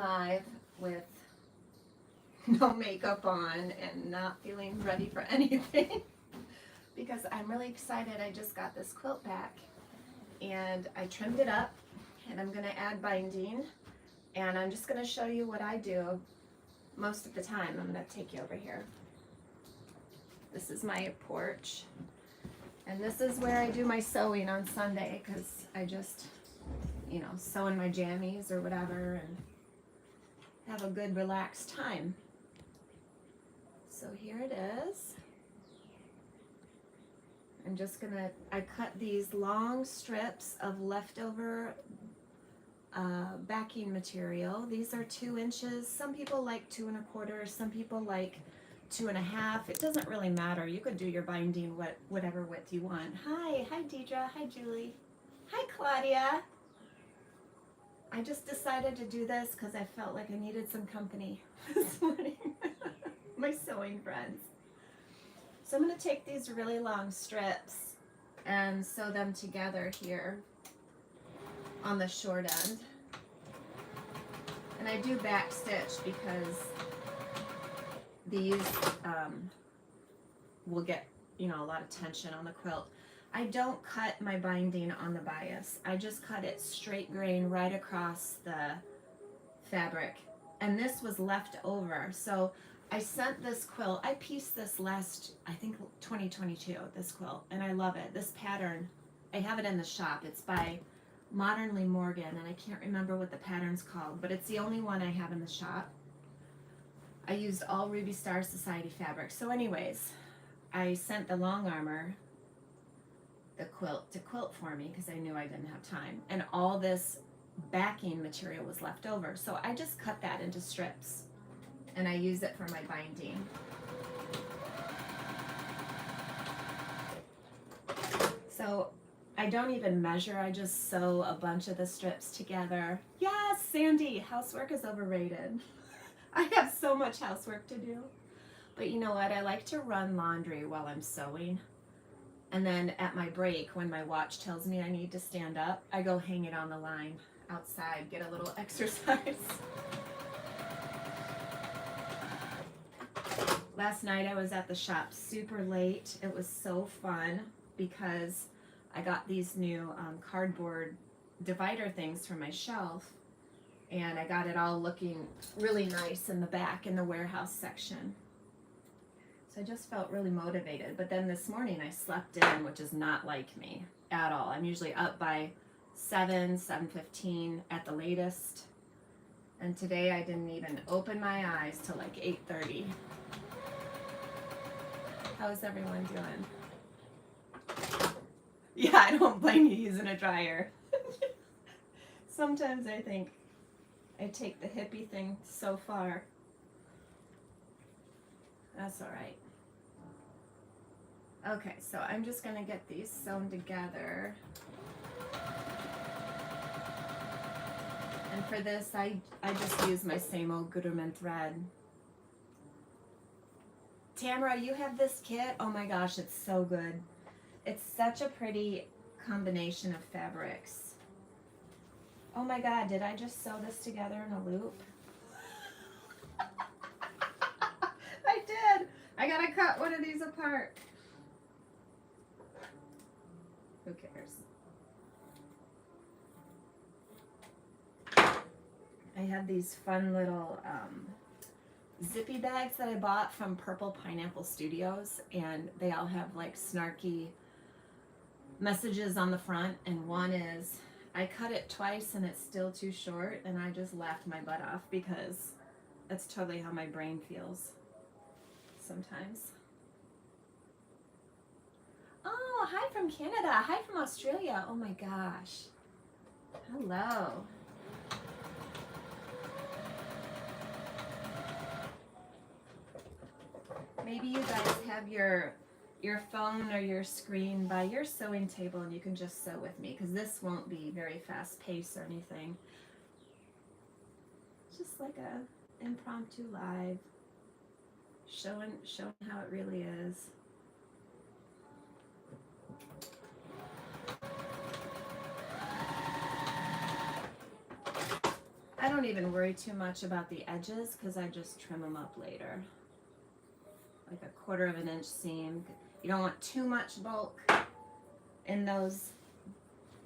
live with no makeup on and not feeling ready for anything because I'm really excited. I just got this quilt back and I trimmed it up and I'm going to add binding, and I'm just going to show you what I do most of the time. I'm going to take you over here. This is my porch, and this is where I do my sewing on Sunday because I just, you know, sew in my jammies or whatever and have a good relaxed time. So here it is. I'm just gonna, I cut these long strips of leftover backing material. These are 2 inches. Some people like 2 1/4. Some people like 2 1/2. It doesn't really matter. You could do your binding whatever width you want. Hi Deidre. Hi Julie. Hi Claudia. I just decided to do this because I felt like I needed some company this morning. My sewing friends. So I'm going to take these really long strips and sew them together here on the short end. And I do back stitch because these will get, you know, a lot of tension on the quilt. I don't cut my binding on the bias. I just cut it straight grain right across the fabric. And this was left over. So I sent this quilt, I pieced this last, I think 2022, this quilt, and I love it. This pattern, I have it in the shop. It's by Modernly Morgan, and I can't remember what the pattern's called, but it's the only one I have in the shop. I used all Ruby Star Society fabric. So anyways, I sent the long armor, the quilt, to quilt for me because I knew I didn't have time. And all this backing material was left over. So I just cut that into strips and I use it for my binding. So I don't even measure, I just sew a bunch of the strips together. Yes, Sandy, housework is overrated. I have so much housework to do. But you know what, I like to run laundry while I'm sewing. And then at my break, when my watch tells me I need to stand up, I go hang it on the line outside, get a little exercise. Last night I was at the shop super late. It was so fun because I got these new cardboard divider things for my shelf, and I got it all looking really nice in the back in the warehouse section. So I just felt really motivated. But then this morning I slept in, which is not like me at all. I'm usually up by 7:15 at the latest. And today I didn't even open my eyes till like 8:30. How's everyone doing? Yeah, I don't blame you using a dryer. Sometimes I think I take the hippie thing so far. That's all right. Okay, so I'm just gonna get these sewn together. And for this, I just use my same old Gutermann thread. Tamara, you have this kit? Oh my gosh, it's so good. It's such a pretty combination of fabrics. Oh my God, did I just sew this together in a loop? I did. I gotta cut one of these apart. Who cares? I have these fun little zippy bags that I bought from Purple Pineapple Studios, and they all have like snarky messages on the front, and one is, I cut it twice and it's still too short, and I just laughed my butt off because that's totally how my brain feels sometimes. Oh, hi from Canada. Hi from Australia. Oh my gosh. Hello. Maybe you guys have your phone or your screen by your sewing table and you can just sew with me, because this won't be very fast paced or anything. It's just like a impromptu live, showing how it really is. I don't don't even worry too much about the edges because I just trim them up later. Like a 1/4 of an inch seam. You don't want too much bulk in those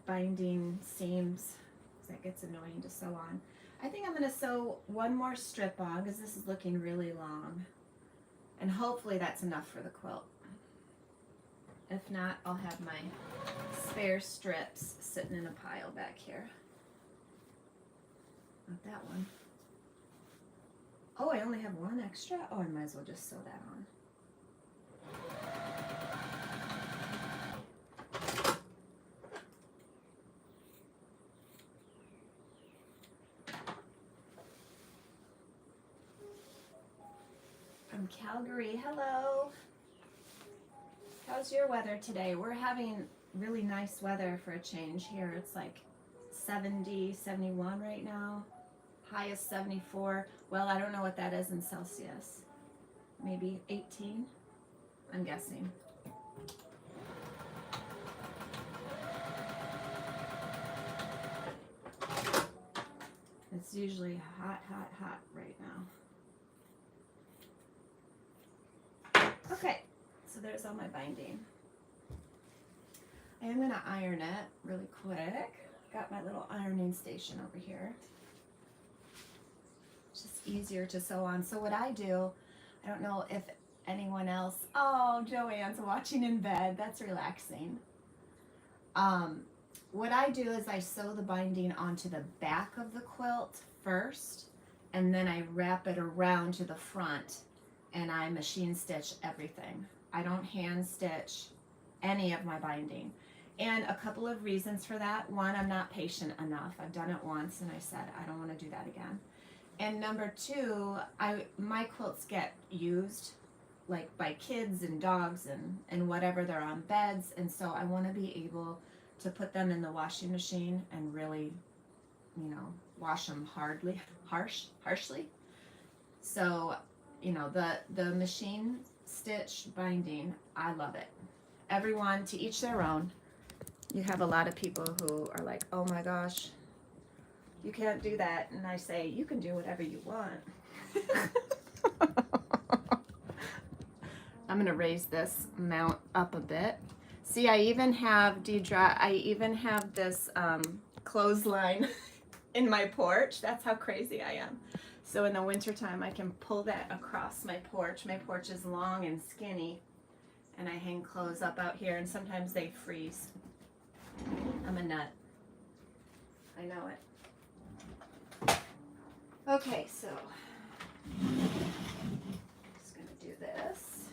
binding seams because that gets annoying to sew on. I think I'm going to sew one more strip on because this is looking really long. And hopefully that's enough for the quilt. If not, I'll have my spare strips sitting in a pile back here. Not that one. Oh, I only have one extra? Oh, I might as well just sew that on. From Calgary, hello. How's your weather today? We're having really nice weather for a change here. It's like 70, 71 right now. High is 74. Well, I don't know what that is in Celsius. Maybe 18, I'm guessing. It's usually hot, hot, hot right now. Okay, so there's all my binding. I am going to iron it really quick. Got my little ironing station over here. It's just easier to sew on. So what I do, I don't know if anyone else, oh, Joanne's watching in bed. That's relaxing. What I do is I sew the binding onto the back of the quilt first, and then I wrap it around to the front, and I machine stitch everything. I don't hand stitch any of my binding. And a couple of reasons for that. One, I'm not patient enough. I've done it once and I said, I don't want to do that again. And number two, my quilts get used like by kids and dogs and whatever. They're on beds. And so I want to be able to put them in the washing machine and really, you know, wash them harshly. So, you know, the machine stitch binding, I love it. Everyone, to each their own. You have a lot of people who are like, oh my gosh, you can't do that. And I say, you can do whatever you want. I'm going to raise this mount up a bit. See, I even have, Deidre, I even have this clothesline in my porch. That's how crazy I am. So in the wintertime, I can pull that across my porch. My porch is long and skinny, and I hang clothes up out here, and sometimes they freeze. I'm a nut. I know it. Okay, so just gonna do this.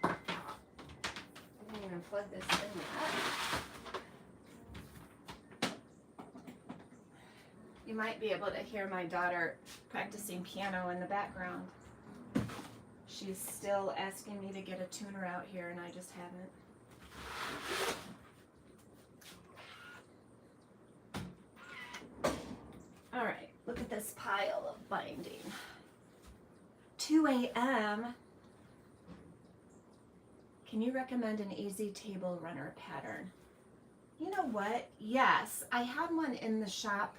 I didn't even plug this in yet. You might be able to hear my daughter practicing piano in the background. She's still asking me to get a tuner out here, and I just haven't. All right, look at this pile of binding. 2 a.m. Can you recommend an easy table runner pattern? You know what? Yes, I had one in the shop.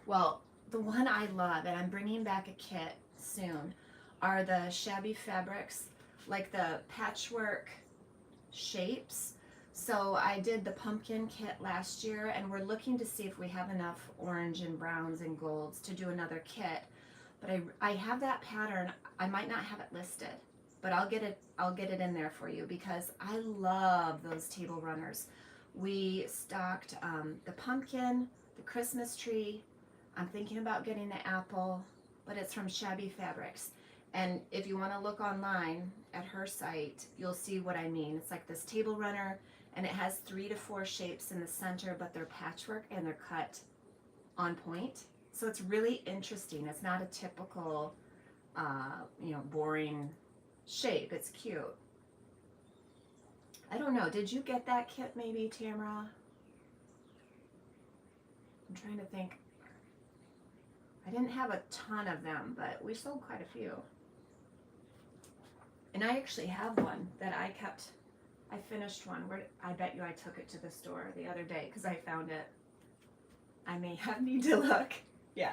Well, the one I love, and I'm bringing back a kit soon, are the shabby fabrics, like the patchwork shapes. So I did the pumpkin kit last year, and we're looking to see if we have enough orange and browns and golds to do another kit. But I have that pattern. I might not have it listed, but I'll get it in there for you because I love those table runners. We stocked the pumpkin, the Christmas tree. I'm thinking about getting the apple, but it's from Shabby Fabrics. And if you want to look online at her site, you'll see what I mean. It's like this table runner, and it has 3 to 4 shapes in the center, but they're patchwork and they're cut on point. So it's really interesting. It's not a typical, boring shape. It's cute. I don't know. Did you get that kit maybe, Tamara? I'm trying to think. I didn't have a ton of them, but we sold quite a few. And I actually have one that I kept. I finished one. I bet you I took it to the store the other day because I found it. I may have need to look. Yeah.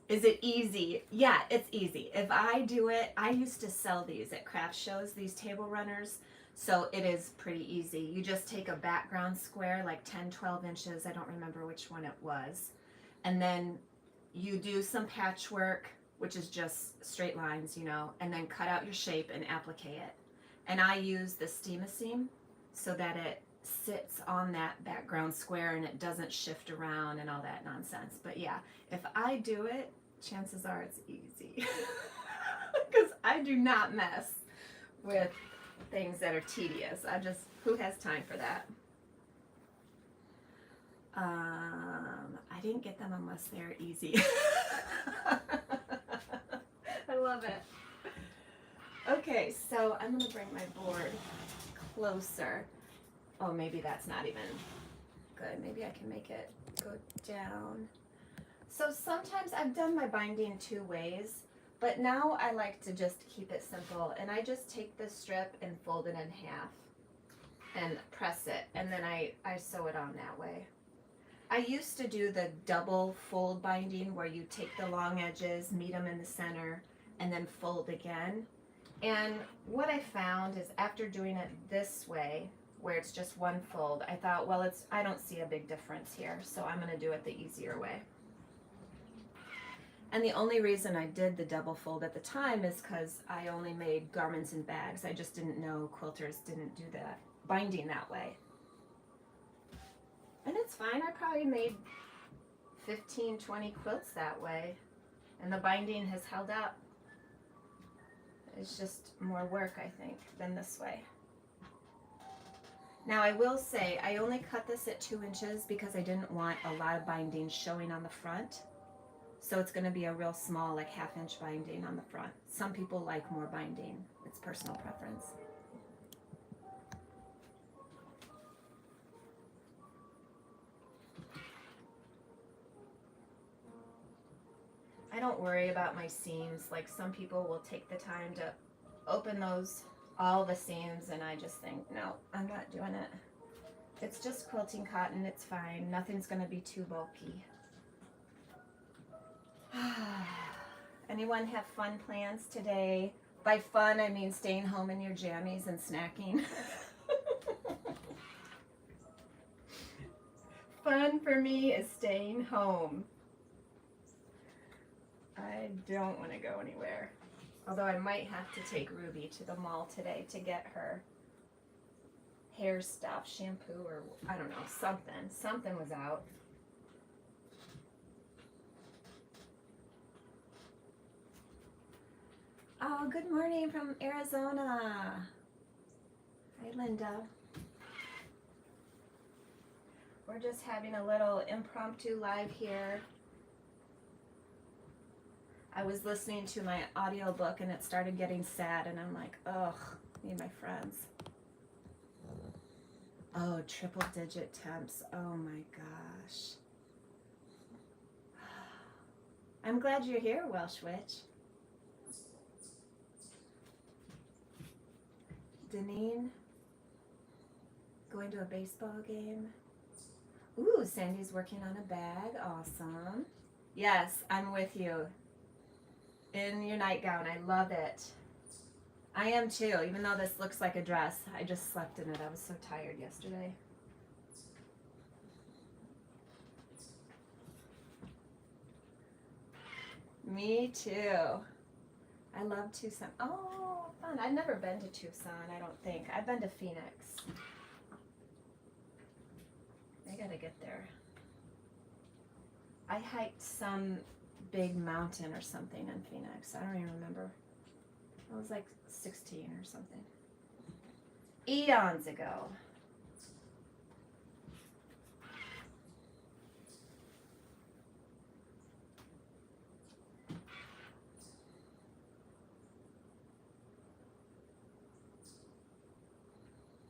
Is it easy? Yeah, it's easy. If I do it, I used to sell these at craft shows, these table runners. So it is pretty easy. You just take a background square, like 10, 12 inches. I don't remember which one it was. And then you do some patchwork, which is just straight lines, you know, and then cut out your shape and applique it. And I use the steam-a-seam so that it sits on that background square and it doesn't shift around and all that nonsense. But yeah, if I do it, chances are it's easy. Because I do not mess with things that are tedious. Who has time for that? I didn't get them unless they're easy. I love it. Okay, so I'm going to bring my board closer. Oh, maybe that's not even good. Maybe I can make it go down. So sometimes I've done my binding 2 ways, but now I like to just keep it simple. And I just take this strip and fold it in half and press it. And then I sew it on that way. I used to do the double fold binding where you take the long edges, meet them in the center, and then fold again. And what I found is after doing it this way, where it's just one fold, I thought, well, I don't see a big difference here, so I'm going to do it the easier way. And the only reason I did the double fold at the time is because I only made garments and bags. I just didn't know quilters didn't do that binding that way. And it's fine. I probably made 15, 20 quilts that way. And the binding has held up. It's just more work, I think, than this way. Now I will say, I only cut this at 2 inches because I didn't want a lot of binding showing on the front. So it's going to be a real small, like 1/2 inch binding on the front. Some people like more binding. It's personal preference. I don't worry about my seams. Like some people will take the time to open all the seams, and I just think, no, I'm not doing it. It's just quilting cotton. It's fine. Nothing's going to be too bulky. Anyone have fun plans today? By fun, I mean staying home in your jammies and snacking. Fun for me is staying home. I don't want to go anywhere. Although I might have to take Ruby to the mall today to get her hair stuff, shampoo, or I don't know, something. Something was out. Oh, good morning from Arizona. Hi, Linda. We're just having a little impromptu live here. I was listening to my audiobook and it started getting sad, and I'm like, ugh, need my friends. Oh, triple digit temps. Oh my gosh. I'm glad you're here, Welsh Witch. Deneen, going to a baseball game. Ooh, Sandy's working on a bag. Awesome. Yes, I'm with you. In your nightgown. I love it. I am too, even though this looks like a dress. I just slept in it. I was so tired yesterday. Me too. I love Tucson. Oh, fun. I've never been to Tucson, I don't think. I've been to Phoenix. I gotta get there. I hiked some big mountain or something in Phoenix. I don't even remember. I was like 16 or something. Eons ago.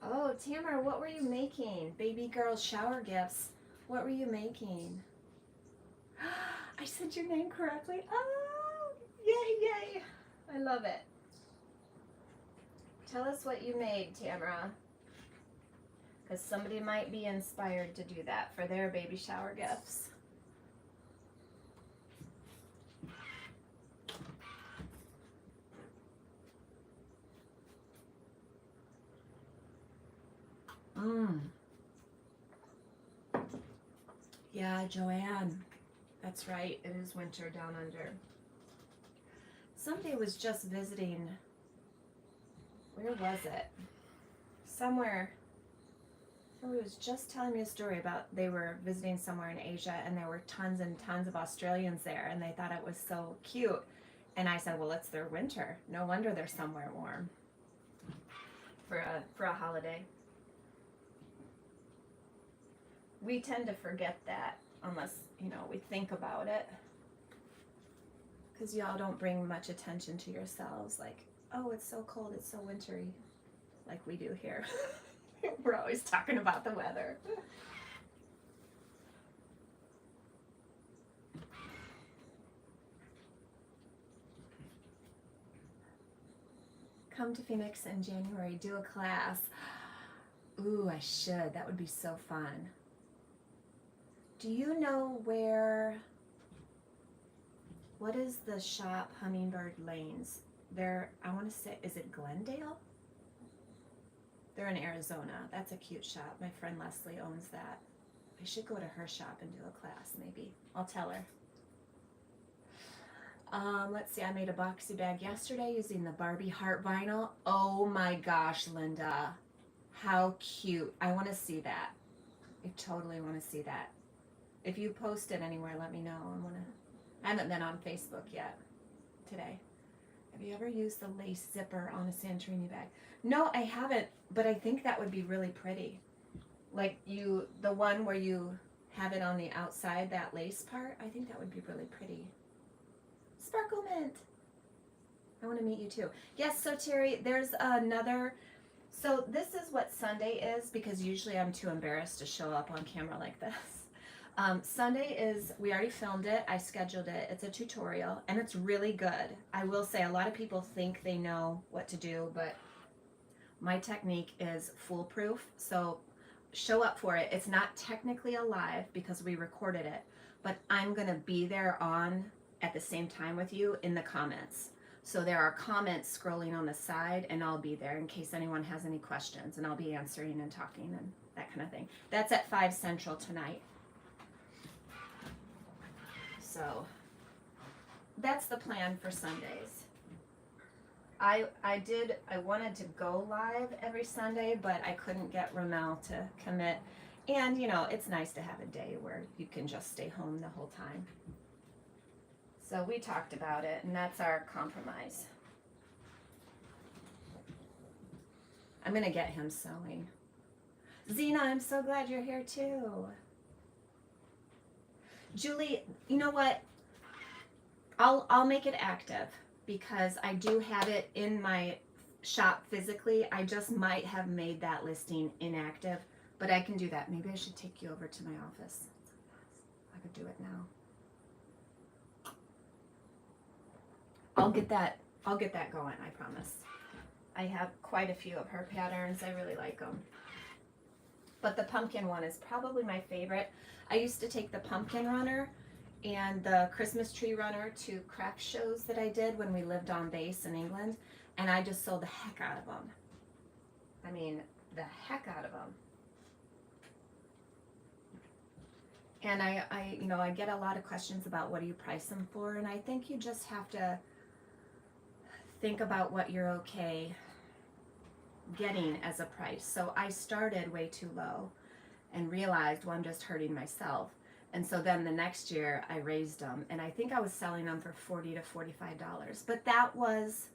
Oh, Tamara, what were you making? Baby girl shower gifts. What were you making? I said your name correctly. Oh, yay, yay. I love it. Tell us what you made, Tamara. Because somebody might be inspired to do that for their baby shower gifts. Yeah, Joanne. That's right. It is winter down under. Somebody was just visiting. Where was it? Somewhere. Somebody was just telling me a story about they were visiting somewhere in Asia and there were tons and tons of Australians there and they thought it was so cute. And I said, well, it's their winter. No wonder they're somewhere warm for a holiday. We tend to forget that unless, we think about it. Because y'all don't bring much attention to yourselves. Like, oh, it's so cold, it's so wintry. Like we do here. We're always talking about the weather. Come to Phoenix in January, do a class. Ooh, I should. That would be so fun. Do you know what is the shop, Hummingbird Lanes? I want to say, is it Glendale? They're in Arizona. That's a cute shop. My friend Leslie owns that. I should go to her shop and do a class, maybe. I'll tell her. Let's see, I made a boxy bag yesterday using the Barbie heart vinyl. Oh my gosh, Linda. How cute. I want to see that. I totally want to see that. If you post it anywhere, let me know. I haven't been on Facebook yet today. Have you ever used the lace zipper on a Santorini bag? No, I haven't, but I think that would be really pretty. Like the one where you have it on the outside, that lace part, I think that would be really pretty. Sparkle Mint. I want to meet you too. Yes, so Terry, there's another, so this is what Sunday is because usually I'm too embarrassed to show up on camera like this. Sunday is, we already filmed it, I scheduled it, it's a tutorial, and it's really good. I will say a lot of people think they know what to do, but my technique is foolproof, so show up for it. It's not technically a live because we recorded it, but I'm going to be there on at the same time with you in the comments. So there are comments scrolling on the side, and I'll be there in case anyone has any questions, and I'll be answering and talking and that kind of thing. That's at 5 Central tonight. So that's the plan for Sundays. I wanted to go live every Sunday, but I couldn't get Ramel to commit. And, it's nice to have a day where you can just stay home the whole time. So we talked about it, and that's our compromise. I'm going to get him sewing. Zena, I'm so glad you're here too. Julie, you know what? I'll make it active because I do have it in my shop physically. I just might have made that listing inactive, but I can do that. Maybe I should take you over to my office. I could do it now. I'll get that going, I promise. I have quite a few of her patterns. I really like them. But the pumpkin one is probably my favorite. I used to take the pumpkin runner and the Christmas tree runner to craft shows that I did when we lived on base in England, and I just sold the heck out of them. I mean, the heck out of them. And I get a lot of questions about what do you price them for, and I think you just have to think about what you're okay getting as a price. So I started way too low and realized, well, I'm just hurting myself. And so then the next year I raised them, and I think I was selling them for $40 to $45. But that was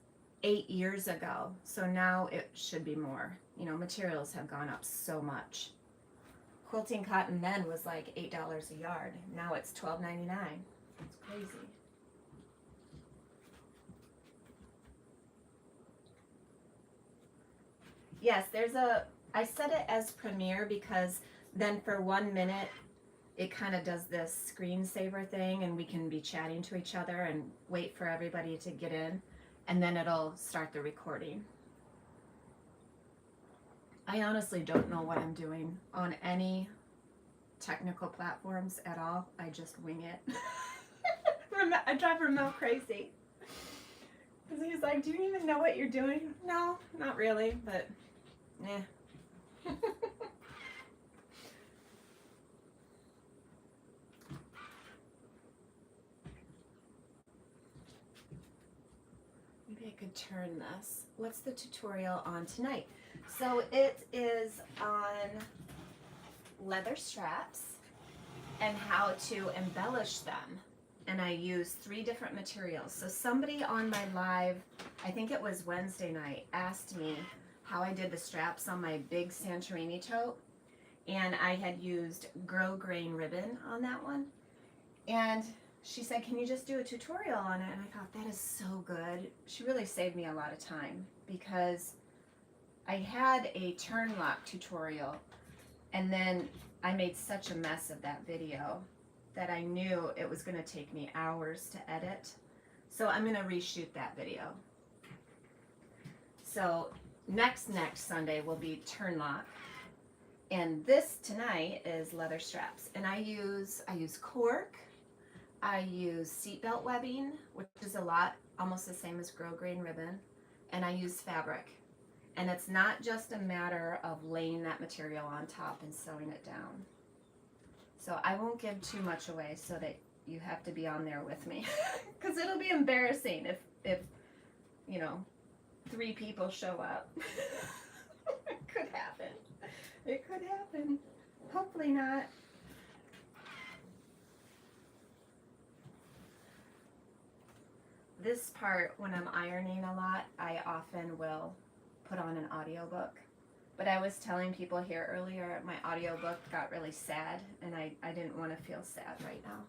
8 years ago. So now it should be more. Materials have gone up so much. Quilting cotton then was like $8 a yard. Now it's $12.99. It's crazy. Yes, I set it as premiere because then for 1 minute, it kind of does this screensaver thing and we can be chatting to each other and wait for everybody to get in, and then it'll start the recording. I honestly don't know what I'm doing on any technical platforms at all. I just wing it. I drive Ramel crazy. Because he's like, do you even know what you're doing? No, not really, but eh. maybe I could turn this. What's the tutorial on tonight? So it is on leather straps and how to embellish them. And I use 3 different materials. So somebody on my live, I think it was Wednesday night, asked me how I did the straps on my big Santorini tote. And I had used grosgrain ribbon on that one. And she said, can you just do a tutorial on it? And I thought, that is so good. She really saved me a lot of time because I had a turn lock tutorial and then I made such a mess of that video that I knew it was going to take me hours to edit. So I'm going to reshoot that video. So next Sunday will be turn lock. And this tonight is leather straps. And I use cork. I use seatbelt webbing, which is a lot, almost the same as grosgrain ribbon. And I use fabric. And it's not just a matter of laying that material on top and sewing it down. So I won't give too much away so that you have to be on there with me. Because it'll be embarrassing if, you know, 3 people show up. It could happen. It could happen. Hopefully not. This part, when I'm ironing a lot, I often will put on an audiobook. But I was telling people here earlier, my audiobook got really sad, and I didn't want to feel sad right now.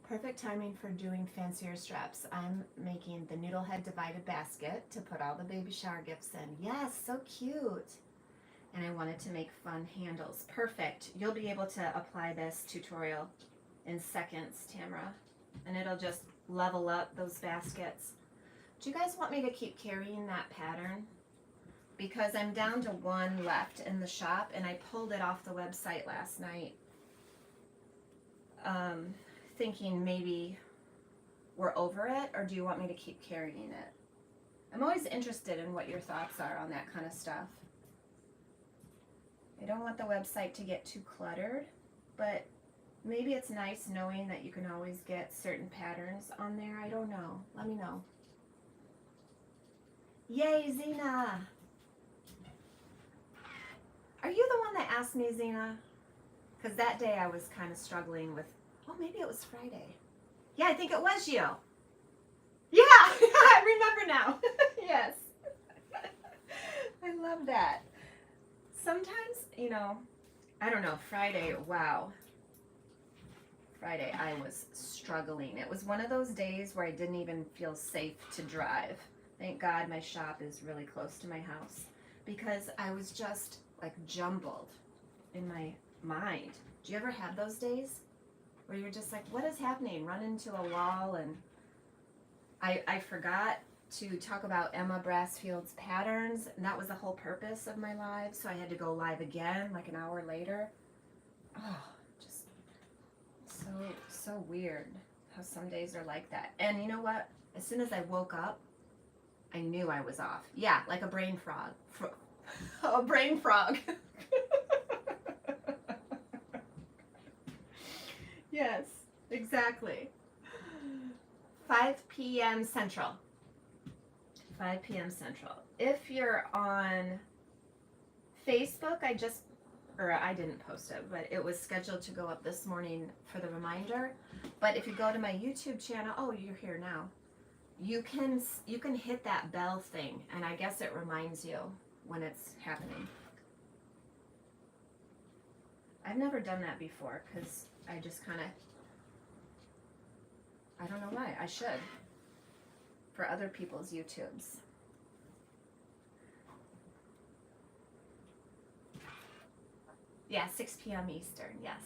Perfect timing for doing fancier straps. I'm making the noodlehead divided basket to put all the baby shower gifts in. Yes, so cute. And I wanted to make fun handles. Perfect. You'll be able to apply this tutorial in seconds, Tamara. And it'll just level up those baskets. Do you guys want me to keep carrying that pattern? Because I'm down to 1 left in the shop, and I pulled it off the website last night, thinking maybe we're over it, or do you want me to keep carrying it? I'm always interested in what your thoughts are on that kind of stuff. I don't want the website to get too cluttered, but maybe it's nice knowing that you can always get certain patterns on there. I don't know. Let me know. Yay, Zena! Are you the one that asked me, Zena? Because that day I was kind of struggling with, oh, maybe it was Friday. Yeah, I think it was you. Yeah, I remember now. Yes. I love that. Sometimes, you know, I don't know, Friday, wow. Friday I was struggling. It was one of those days where I didn't even feel safe to drive. Thank God my shop is really close to my house, because I was just like jumbled in my mind. Do you ever have those days where you're just like, what is happening? Run into a wall. And I forgot to talk about Emma Brassfield's patterns, and that was the whole purpose of my live, so I had to go live again like an hour later. Oh, just so weird how some days are like that. And you know what? As soon as I woke up, I knew I was off. Yeah, like a brain frog. A brain frog. Yes, exactly. 5 p.m. Central. 5 p.m. Central. If you're on Facebook, I didn't post it, but it was scheduled to go up this morning for the reminder. But if you go to my YouTube channel, oh, you're here now. You can hit that bell thing, and I guess it reminds you when it's happening. I've never done that before because I just kind of, I don't know why. I should for other people's YouTubes. Yeah, 6 p.m. Eastern, yes.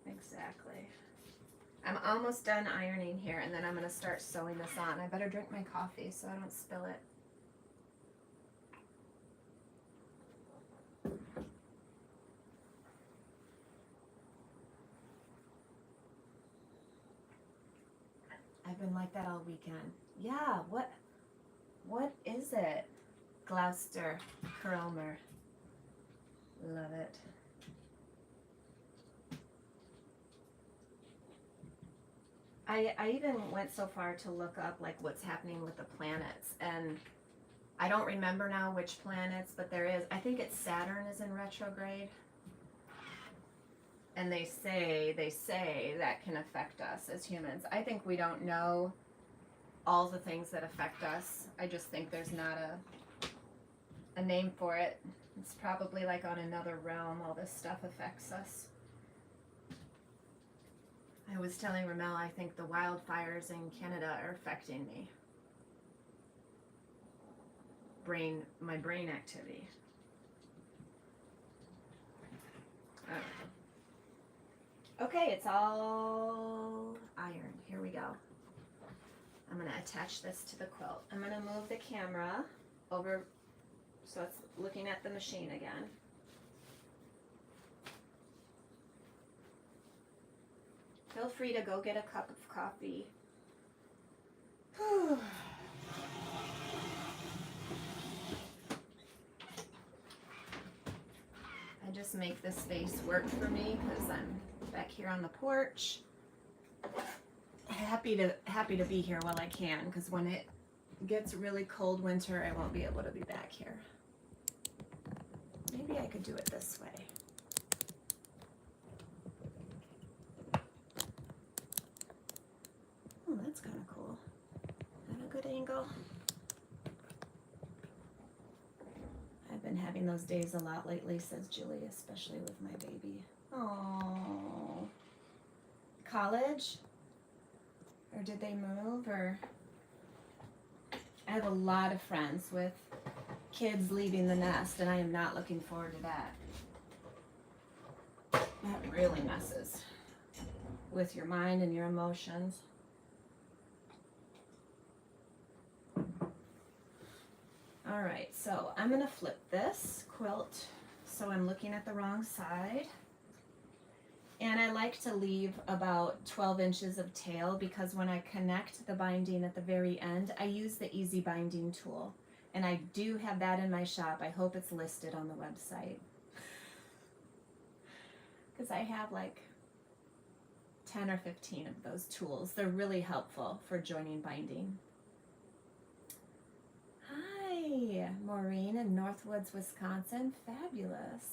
Exactly. I'm almost done ironing here, and then I'm going to start sewing this on. I better drink my coffee so I don't spill it. I've been like that all weekend. Yeah, what is it? Gloucester Cromer. Love it. I even went so far to look up like what's happening with the planets, and I don't remember now which planets, but there is, I think it's Saturn is in retrograde. And they say that can affect us as humans. I think we don't know all the things that affect us. I just think there's not a name for it. It's probably like on another realm all this stuff affects us. I was telling Ramel I think the wildfires in Canada are affecting me. My brain activity. Okay, it's all ironed. Here we go. I'm going to attach this to the quilt. I'm going to move the camera over so it's looking at the machine again. Feel free to go get a cup of coffee. I just make this space work for me because I'm back here on the porch. Happy to be here while I can, because when it gets really cold winter, I won't be able to be back here. Maybe I could do it this way. Oh, that's kind of cool. Is that a good angle? I've been having those days a lot lately, says Julie, especially with my baby. Oh, college? Or did they move? Or I have a lot of friends with kids leaving the nest, and I am not looking forward to that. That really messes with your mind and your emotions. All right, so I'm gonna flip this quilt so I'm looking at the wrong side. And I like to leave about 12 inches of tail because when I connect the binding at the very end, I use the easy binding tool. And I do have that in my shop. I hope it's listed on the website. Because I have like 10 or 15 of those tools. They're really helpful for joining binding. Hi, Maureen in Northwoods, Wisconsin. Fabulous.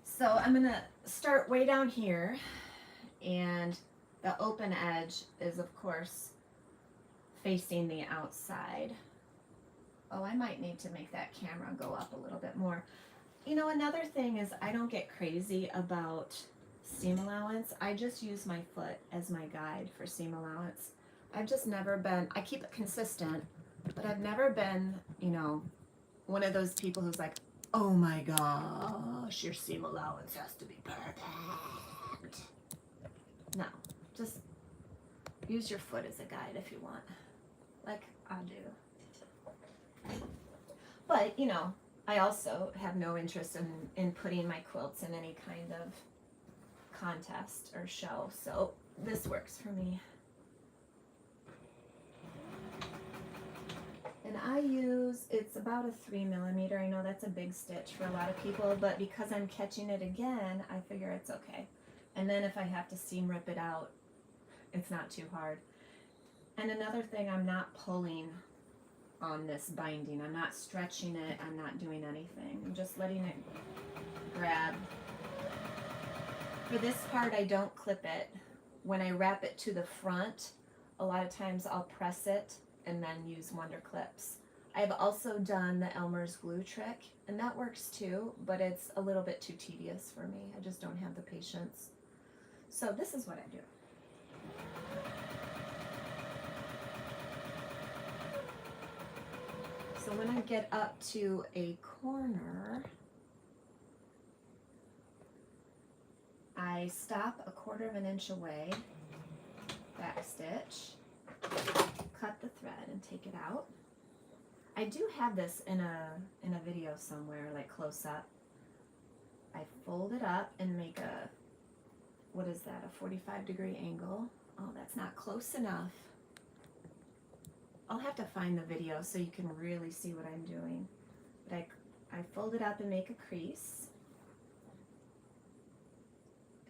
So I'm going to start way down here, and the open edge is, of course, facing the outside. Oh, I might need to make that camera go up a little bit more. You know, another thing is I don't get crazy about seam allowance. I just use my foot as my guide for seam allowance. I've just never been, I keep it consistent, but I've never been, you know, one of those people who's like, oh my gosh, your seam allowance has to be perfect. No, just use your foot as a guide if you want, like I do. But, you know, I also have no interest in putting my quilts in any kind of contest or show, so this works for me. And I use, it's about a 3mm. I know that's a big stitch for a lot of people, but because I'm catching it again, I figure it's okay. And then if I have to seam rip it out, it's not too hard. And another thing, I'm not pulling on this binding. I'm not stretching it. I'm not doing anything. I'm just letting it grab. For this part, I don't clip it. When I wrap it to the front, a lot of times I'll press it and then use Wonder Clips. I've also done the Elmer's glue trick, and that works too, but it's a little bit too tedious for me. I just don't have the patience. So this is what I do. So when I get up to a corner, I stop 1/4 inch away, back stitch, cut the thread and take it out. I do have this in a video somewhere, like close up. I fold it up and make a, what is that, a 45-degree angle. Oh, that's not close enough. I'll have to find the video so you can really see what I'm doing. But I fold it up and make a crease.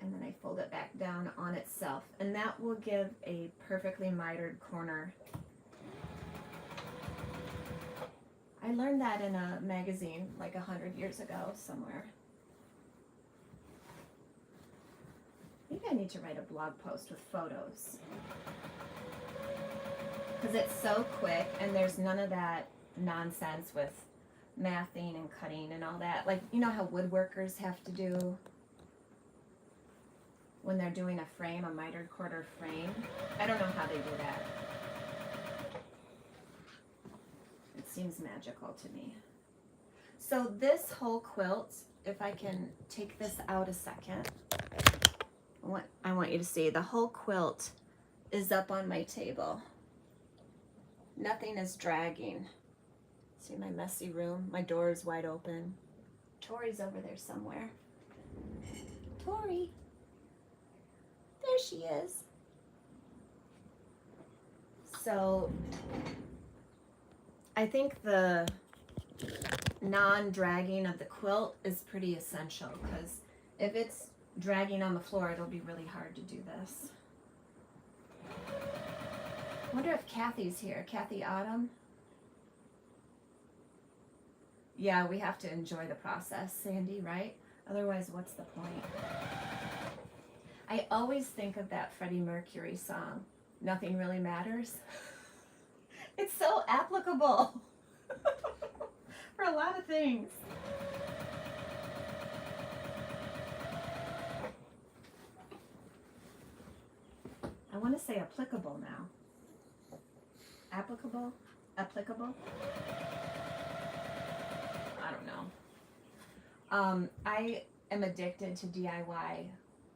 And then I fold it back down on itself, and that will give a perfectly mitered corner. I learned that in a magazine like 100 years ago somewhere. Maybe I need to write a blog post with photos, because it's so quick and there's none of that nonsense with mathing and cutting and all that. Like, you know how woodworkers have to do when they're doing a frame, a mitered quarter frame? I don't know how they do that. It seems magical to me. So this whole quilt, if I can take this out a second, I want you to see the whole quilt is up on my table. Nothing is dragging. See my messy room? My door is wide open. Tori's over there somewhere. Tori. There she is. So I think the non-dragging of the quilt is pretty essential, because if it's dragging on the floor, it'll be really hard to do this. I wonder if Kathy's here. Kathy Autumn? Yeah, we have to enjoy the process, Sandy, right? Otherwise, what's the point? I always think of that Freddie Mercury song, Nothing Really Matters. It's so applicable for a lot of things. I want to say applicable now. Applicable? Applicable? I don't know. I am addicted to DIY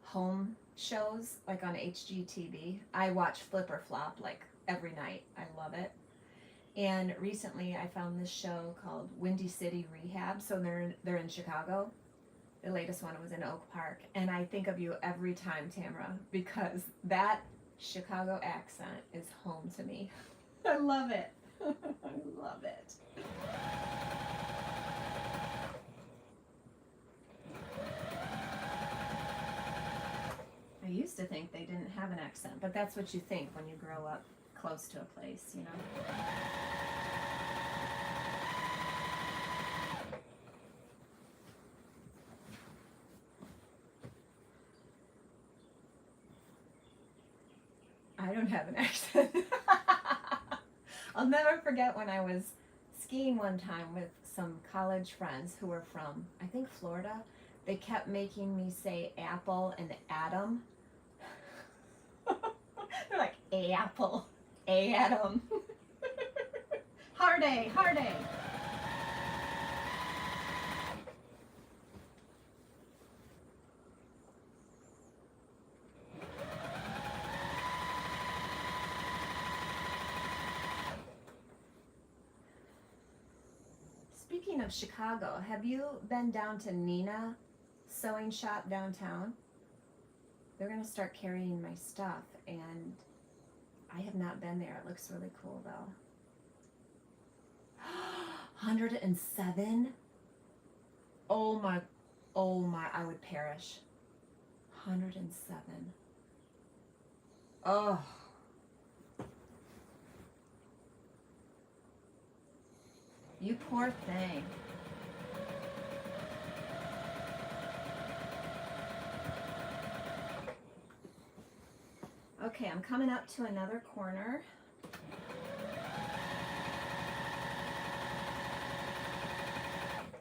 home shows, like on HGTV. I watch Flip or Flop like every night. I love it. And recently I found this show called Windy City Rehab. So they're in Chicago. The latest one was in Oak Park. And I think of you every time, Tamara, because that Chicago accent is home to me. I love it. I love it. I used to think they didn't have an accent, but that's what you think when you grow up close to a place, you know. I don't have an accent. I'll never forget when I was skiing one time with some college friends who were from, I think, Florida. They kept making me say apple and atom. They're like, apple, atom. Hard A, hard A. Speaking of Chicago, have you been down to Nina Sewing Shop downtown? They're going to start carrying my stuff, and I have not been there. It looks really cool, though. 107? Oh my, I would perish. 107. Oh. You poor thing. Okay, I'm coming up to another corner.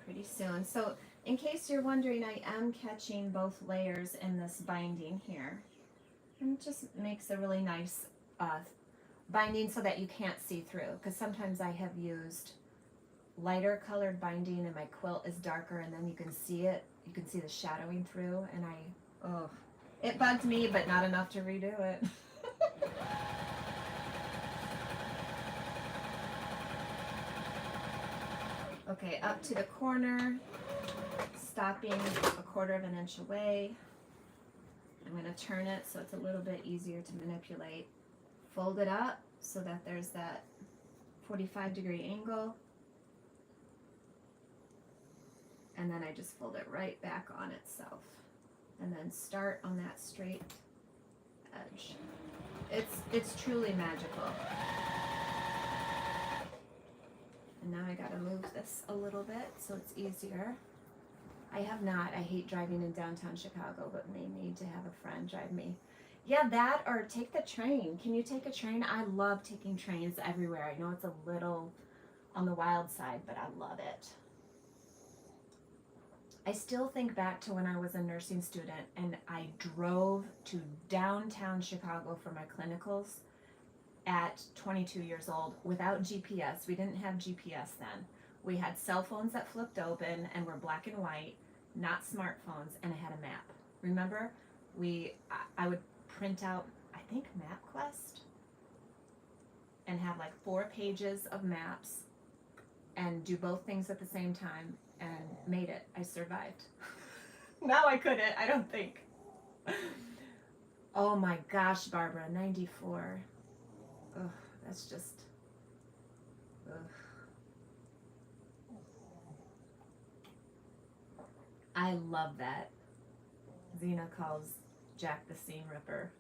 Pretty soon. So in case you're wondering, I am catching both layers in this binding here. And it just makes a really nice binding so that you can't see through. Because sometimes I have used lighter colored binding and my quilt is darker, and then you can see it. You can see the shadowing through, and it bugged me, but not enough to redo it. Okay, up to the corner, stopping 1/4 inch away. I'm going to turn it so it's a little bit easier to manipulate. Fold it up so that there's that 45-degree angle. And then I just fold it right back on itself. and then start on that straight edge. It's truly magical. And now I gotta move this a little bit so it's easier. I hate driving in downtown Chicago, but may need to have a friend drive me. Yeah, that or take the train. Can you take a train? I love taking trains everywhere. I know it's a little on the wild side, but I love it. I still think back to when I was a nursing student and I drove to downtown Chicago for my clinicals at 22 years old without GPS. We didn't have GPS then. We had cell phones that flipped open and were black and white, not smartphones, and I had a map. Remember? I would print out, I think, MapQuest and have like 4 pages of maps and do both things at the same time and made it. I survived. Now I couldn't, I don't think. Oh my gosh, Barbara, 94. Ugh, that's just, ugh. I love that. Zena calls Jack the Seam Ripper.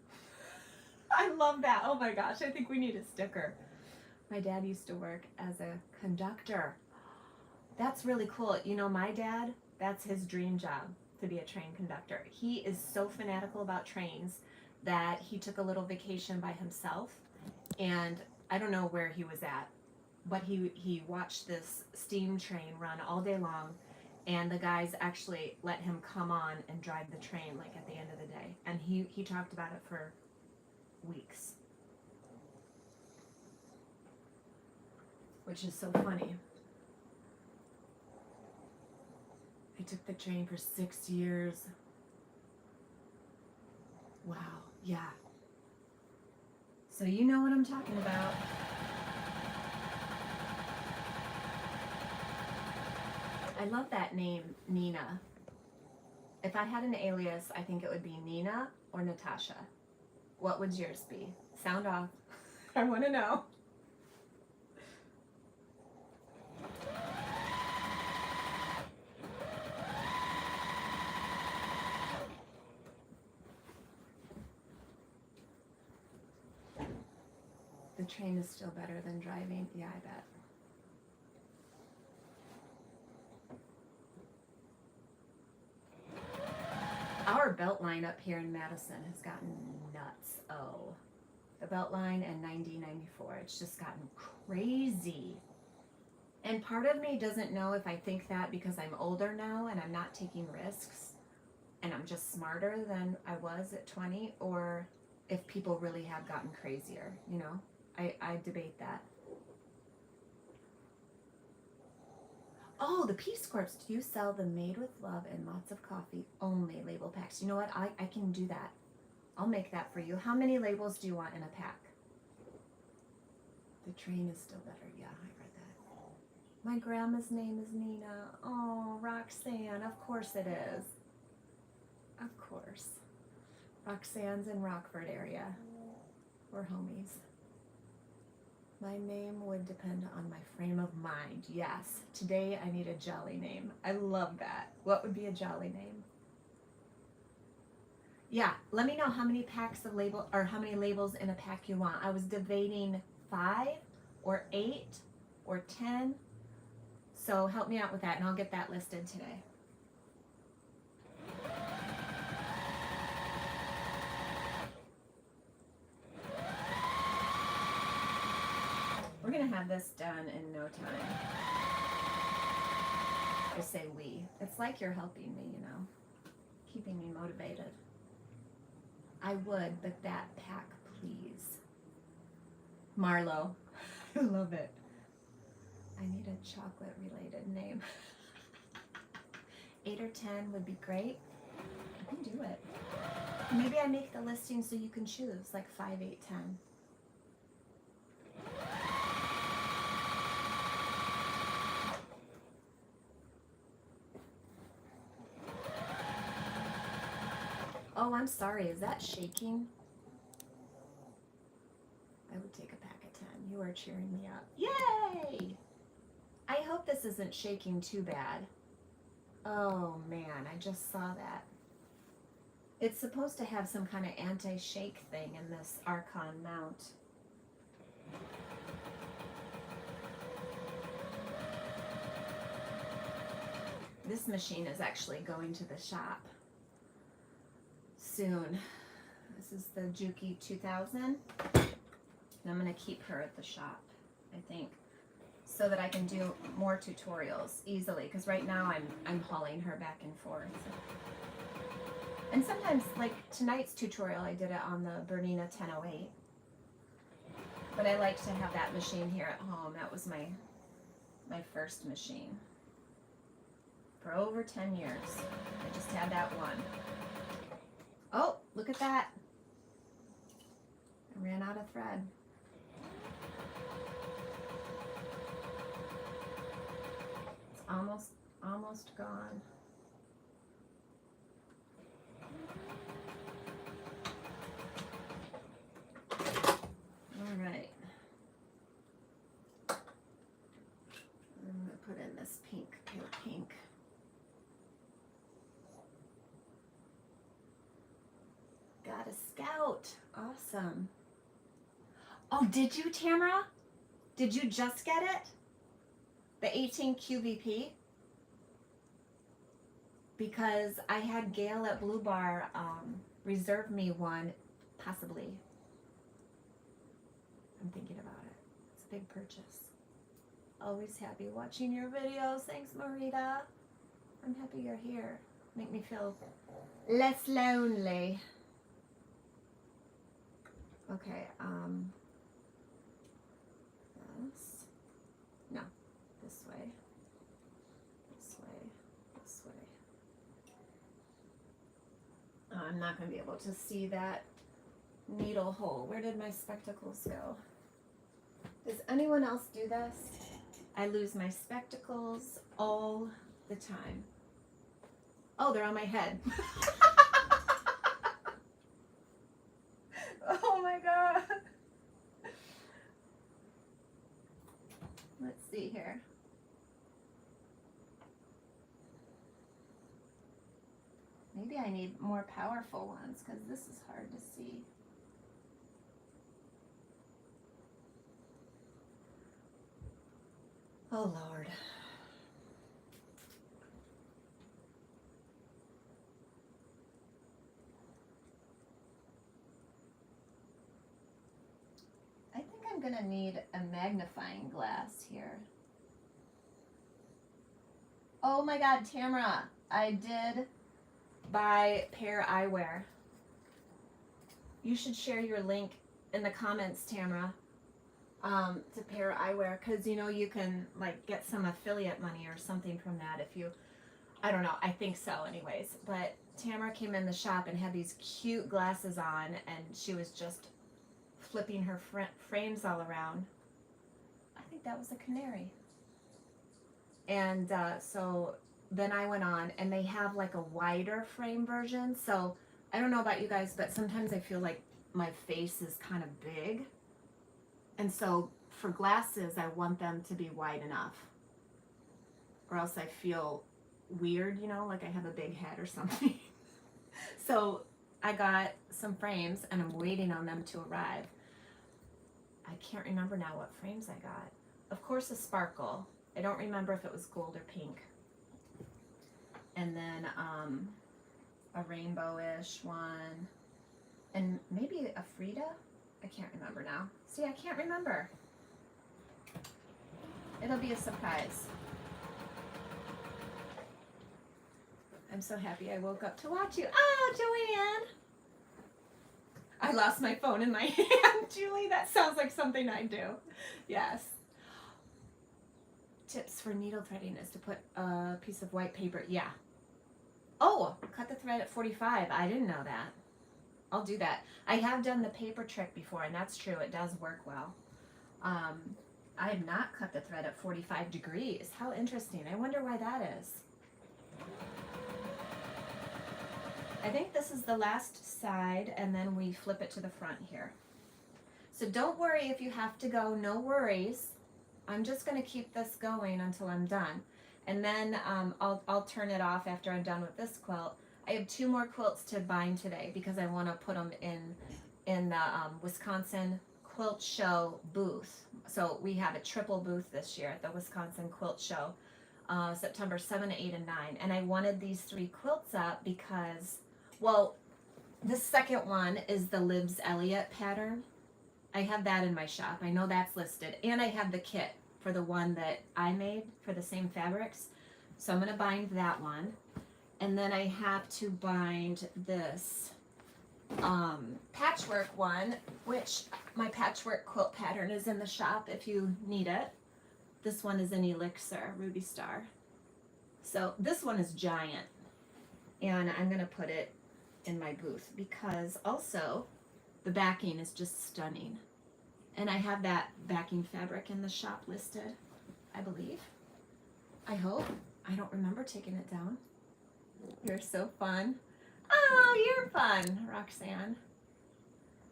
I love that. Oh my gosh, I think we need a sticker. My dad used to work as a conductor. That's really cool. You know, my dad, that's his dream job, to be a train conductor. He is so fanatical about trains that he took a little vacation by himself, and I don't know where he was at, but he watched this steam train run all day long, and the guys actually let him come on and drive the train like at the end of the day, and he talked about it for weeks, which is so funny. I took the train for 6 years. Wow, yeah. So you know what I'm talking about. I love that name, Nina. If I had an alias, I think it would be Nina or Natasha. What would yours be? Sound off. I want to know. The train is still better than driving. Yeah, I bet. Our belt line up here in Madison has gotten nuts. Oh, the belt line and 90-94. It's just gotten crazy. And part of me doesn't know if I think that because I'm older now and I'm not taking risks and I'm just smarter than I was at 20, or if people really have gotten crazier, you know? I debate that. Oh, the Peace Corps. Do you sell the Made with Love and Lots of Coffee only label packs? You know what? I can do that. I'll make that for you. How many labels do you want in a pack? The train is still better. Yeah, I read that. My grandma's name is Nina. Oh, Roxanne. Of course it is. Of course. Roxanne's in Rockford area. We're homies. My name would depend on my frame of mind. Yes. Today I need a jolly name. I love that. What would be a jolly name? Yeah, let me know how many packs of label or how many labels in a pack you want. I was debating 5 or 8 or 10. So help me out with that and I'll get that listed today. We're gonna have this done in no time. I say we. It's like you're helping me, you know, keeping me motivated. I would, but that pack, please. Marlo. I love it. I need a chocolate related name. 8 or 10 would be great. I can do it. Maybe I make the listing so you can choose, like 5, 8, 10. Oh, I'm sorry. Is that shaking? I would take a pack of 10. You are cheering me up. Yay! I hope this isn't shaking too bad. Oh, man. I just saw that. It's supposed to have some kind of anti-shake thing in this Archon mount. This machine is actually going to the shop soon. This is the Juki 2000. And I'm going to keep her at the shop, I think, so that I can do more tutorials easily, because right now I'm hauling her back and forth. And sometimes, like tonight's tutorial, I did it on the Bernina 1008. But I like to have that machine here at home. That was my first machine. For over 10 years. I just had that one. Oh, look at that. I ran out of thread. It's almost gone. All right. I'm going to put in this pink, pale pink. Got a Scout. Awesome. Oh, did you, Tamara? Did you just get it? The 18 QVP? Because I had Gail at Blue Bar reserve me one, possibly. I'm thinking about it. It's a big purchase. Always happy watching your videos. Thanks, Marita. I'm happy you're here. Make me feel less lonely. Okay, this, no, this way, this way, this way. Oh, I'm not going to be able to see that needle hole. Where did my spectacles go? Does anyone else do this? I lose my spectacles all the time. Oh, they're on my head. Oh my God. Let's see here. Maybe I need more powerful ones because this is hard to see. Oh Lord. I think I'm gonna need a magnifying glass here. Oh my God, Tamara, I did buy pair eyewear. You should share your link in the comments, Tamara, to pair eyewear, because you know you can like get some affiliate money or something from that if you, I don't know, I think so anyways. But Tamara came in the shop and had these cute glasses on, and she was just flipping her frames all around. I think that was a canary. And so then I went on, and they have like a wider frame version. So I don't know about you guys, but sometimes I feel like my face is kind of big. And so for glasses, I want them to be wide enough, or else I feel weird, you know, like I have a big head or something. So I got some frames, and I'm waiting on them to arrive. I can't remember now what frames I got. Of course, a sparkle. I don't remember if it was gold or pink. And then a rainbow-ish one. And maybe a Frida? I can't remember now. See, I can't remember. It'll be a surprise. I'm so happy I woke up to watch you. Oh, Joanne! I lost my phone in my hand, Julie. That sounds like something I do. Yes. Tips for needle threading is to put a piece of white paper. Yeah. Oh, cut the thread at 45. I didn't know that. I'll do that. I have done the paper trick before, and that's true. It does work well. I have not cut the thread at 45 degrees. How interesting. I wonder why that is. I think this is the last side, and then we flip it to the front here. So don't worry if you have to go. No worries. I'm just going to keep this going until I'm done. And then I'll turn it off after I'm done with this quilt. I have 2 more quilts to bind today because I want to put them in the Wisconsin Quilt Show booth. So we have a triple booth this year at the Wisconsin Quilt Show, September 7, 8, and 9. And I wanted these 3 quilts up because, well, the second one is the Libs Elliott pattern. I have that in my shop. I know that's listed. And I have the kit for the one that I made for the same fabrics. So I'm going to bind that one. And then I have to bind this patchwork one, which my patchwork quilt pattern is in the shop if you need it. This one is an Elixir Ruby Star. So this one is giant. And I'm going to put it in my booth because also the backing is just stunning. And I have that backing fabric in the shop listed, I believe. I hope. I don't remember taking it down. You're so fun. Oh, you're fun, Roxanne.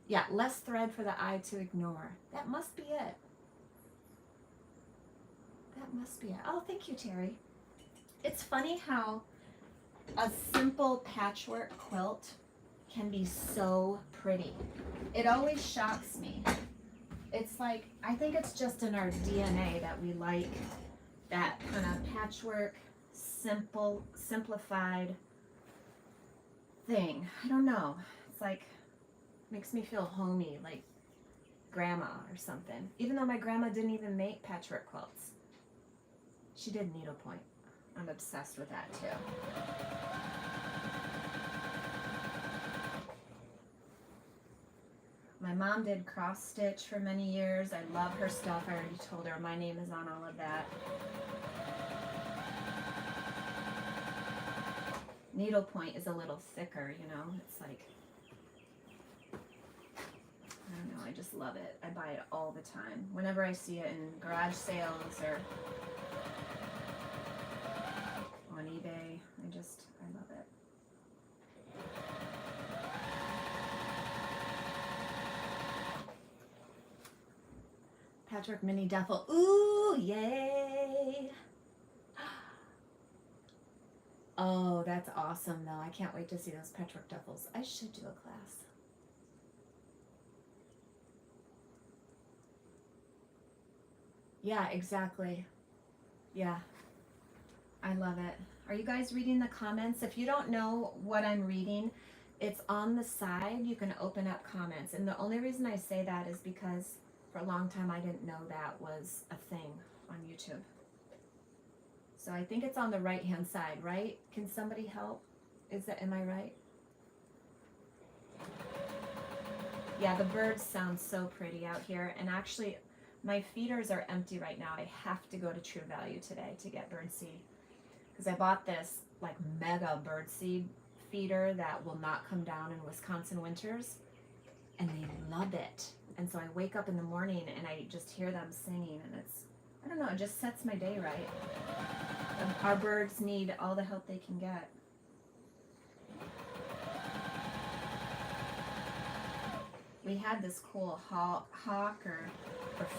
Yeah, less thread for the eye to ignore. That must be it. That must be it. Oh, thank you, Terry. It's funny how a simple patchwork quilt can be so pretty. It always shocks me. It's like, I think it's just in our DNA that we like that kind of patchwork, simplified thing. I don't know. It's like, makes me feel homey, like grandma or something. Even though my grandma didn't even make patchwork quilts. She did needlepoint. I'm obsessed with that too. My mom did cross stitch for many years. I love her stuff. I already told her my name is on all of that. Needlepoint is a little thicker, you know. It's like, I don't know, I just love it. I buy it all the time. Whenever I see it in garage sales or on eBay, I love it. Patchwork mini duffel. Ooh, yay! Oh, that's awesome, though. I can't wait to see those patchwork duffels. I should do a class. Yeah, exactly. Yeah, I love it. Are you guys reading the comments? If you don't know what I'm reading, it's on the side. You can open up comments. And the only reason I say that is because for a long time I didn't know that was a thing on YouTube. So I think it's on the right hand side, right? Can somebody help? Am I right? Yeah, the birds sound so pretty out here. And actually, my feeders are empty right now. I have to go to True Value today to get birdseed. Because I bought this like mega birdseed feeder that will not come down in Wisconsin winters. And they love it. And so I wake up in the morning and I just hear them singing. And it's, I don't know, it just sets my day right. Our birds need all the help they can get. We had this cool hawk or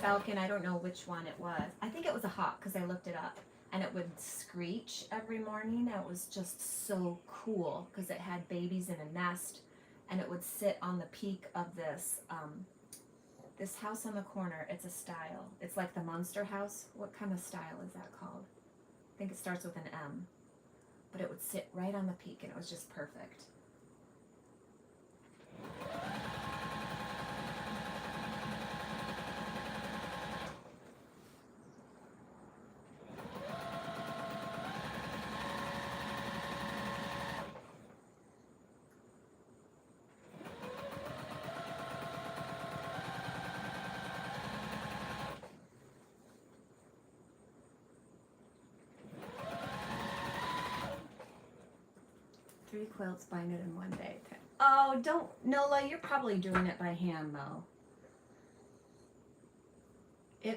falcon, I don't know which one it was. I think it was a hawk because I looked it up. And it would screech every morning. It was just so cool because it had babies in a nest. And it would sit on the peak of this this house on the corner. It's a style. It's like the Monster House. What kind of style is that called? I think it starts with an M. But it would sit right on the peak and it was just perfect. Three quilts binded in one day. Oh, don't, Nola, you're probably doing it by hand though.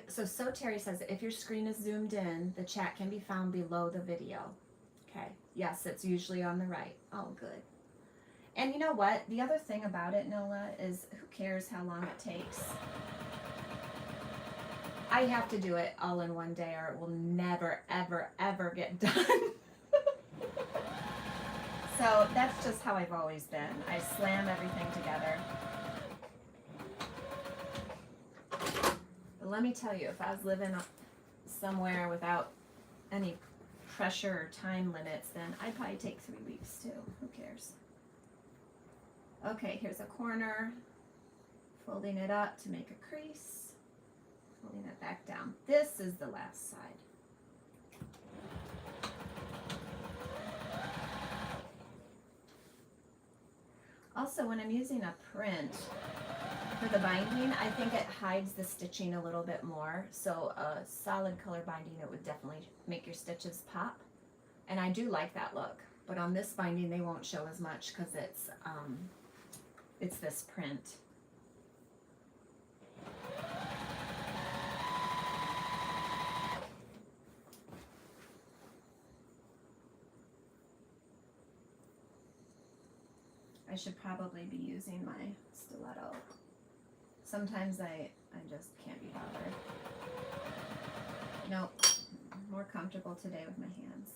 So Terry says, if your screen is zoomed in, the chat can be found below the video. Okay, yes, it's usually on the right. Oh, good. And you know what? The other thing about it, Nola, is who cares how long it takes? I have to do it all in one day or it will never, ever, ever get done. So that's just how I've always been. I slam everything together. But let me tell you, if I was living somewhere without any pressure or time limits, then I'd probably take 3 weeks too. Who cares? Okay, here's a corner. Folding it up to make a crease. Folding it back down. This is the last side. Also, when I'm using a print for the binding, I think it hides the stitching a little bit more. So a solid color binding, it would definitely make your stitches pop. And I do like that look. But on this binding, they won't show as much because it's this print. I should probably be using my stiletto. Sometimes I just can't be bothered. Nope, more comfortable today with my hands.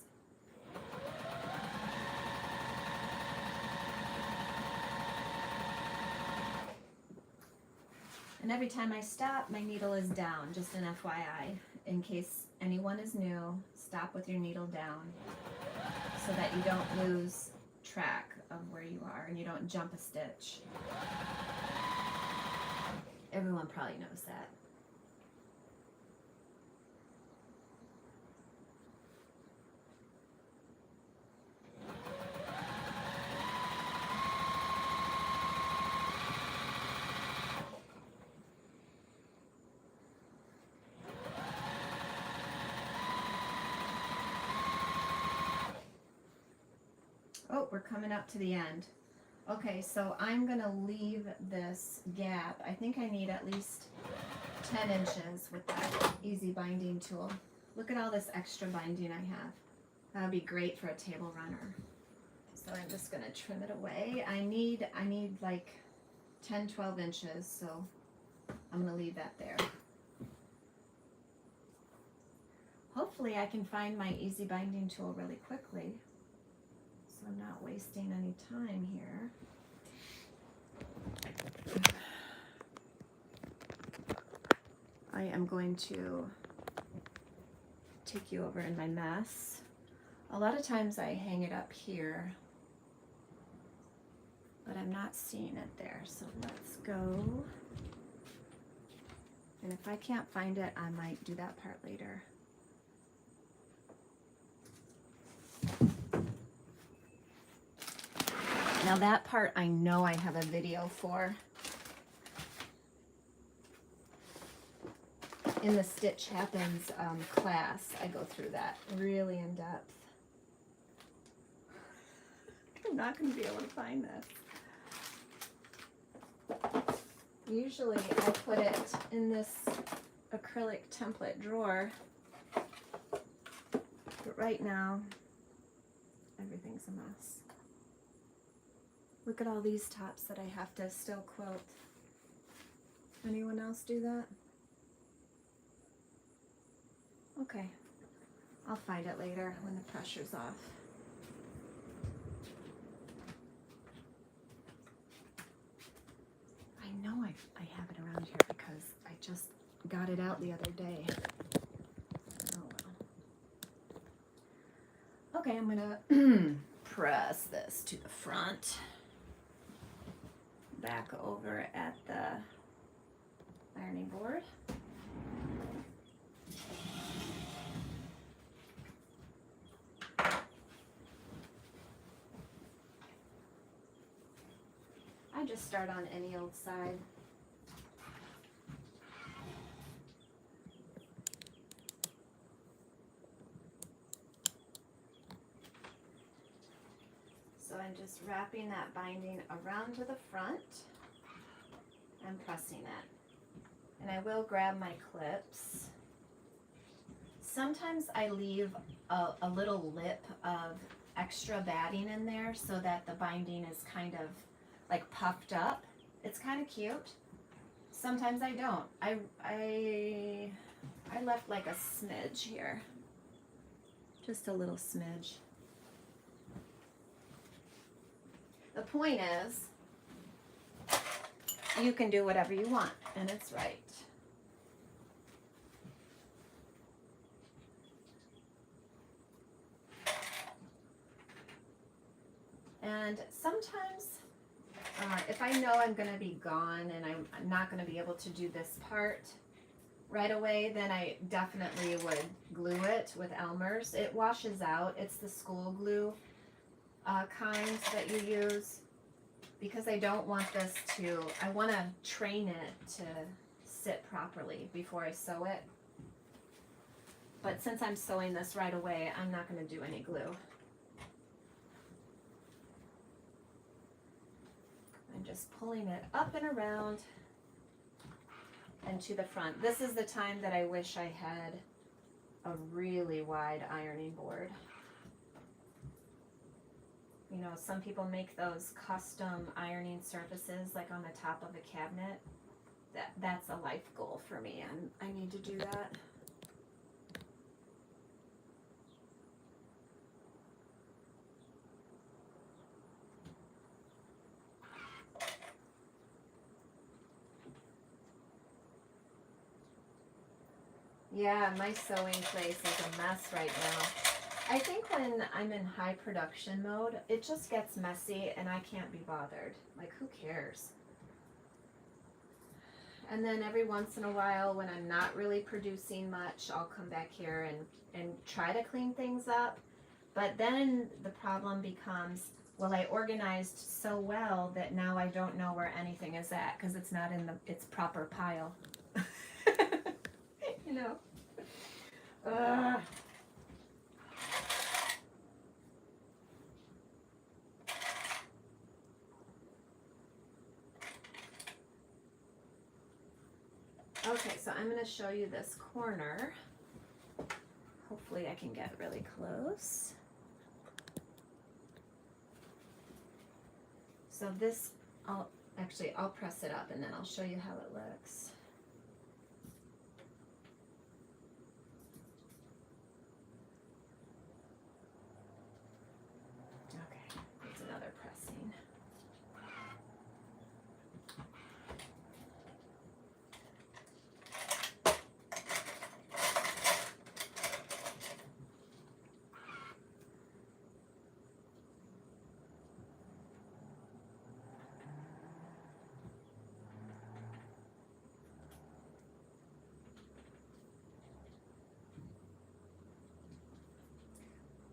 And every time I stop, my needle is down, just an FYI. In case anyone is new, stop with your needle down so that you don't lose track of where you are and you don't jump a stitch. Everyone probably knows that. Oh, we're coming up to the end. Okay, so I'm gonna leave this gap. I think I need at least 10 inches with that easy binding tool. Look at all this extra binding I have. That would be great for a table runner. So I'm just gonna trim it away. I need like 10, 12 inches, so I'm gonna leave that there. Hopefully I can find my easy binding tool really quickly, so I'm not wasting any time here. I am going to take you over in my mess. A lot of times I hang it up here, but I'm not seeing it there, so let's go. And if I can't find it, I might do that part later. Now that part I know I have a video for. In the Stitch Happens class, I go through that really in depth. I'm not going to be able to find this. Usually I put it in this acrylic template drawer, but right now everything's a mess. Look at all these tops that I have to still quilt. Anyone else do that? Okay, I'll find it later when the pressure's off. I know I have it around here because I just got it out the other day. Oh well. Okay, I'm gonna press this to the front. Back over at the ironing board. I just start on any old side. So I'm just wrapping that binding around to the front and pressing it. And I will grab my clips. Sometimes I leave a little lip of extra batting in there so that the binding is kind of like puffed up. It's kind of cute. Sometimes I don't. I left like a smidge here. Just a little smidge. The point is, you can do whatever you want, and it's right. And sometimes, if I know I'm going to be gone and I'm not going to be able to do this part right away, then I definitely would glue it with Elmer's. It washes out. It's the school glue kind that you use, because I don't want this to, I want to train it to sit properly before I sew it. But since I'm sewing this right away, I'm not going to do any glue. I'm just pulling it up and around and to the front. This is the time that I wish I had a really wide ironing board. You know, some people make those custom ironing surfaces like on the top of a cabinet. That's a life goal for me. I need to do that. Yeah, my sewing place is a mess right now. I think when I'm in high production mode, it just gets messy and I can't be bothered. Like, who cares? And then every once in a while, when I'm not really producing much, I'll come back here and try to clean things up. But then the problem becomes, well, I organized so well that now I don't know where anything is at because it's not in its proper pile. You know. Okay, so I'm going to show you this corner. Hopefully I can get really close. So this, I'll press it up and then I'll show you how it looks. Okay, it's another pressing.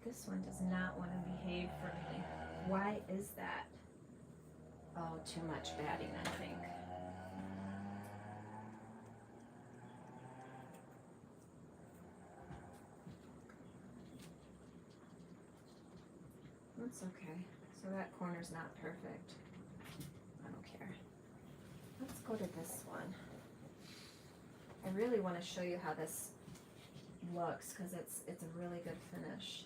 This one does not want to behave for me. Why is that? Oh, too much batting, I think. That's okay. So that corner's not perfect. I don't care. Let's go to this one. I really want to show you how this looks because it's a really good finish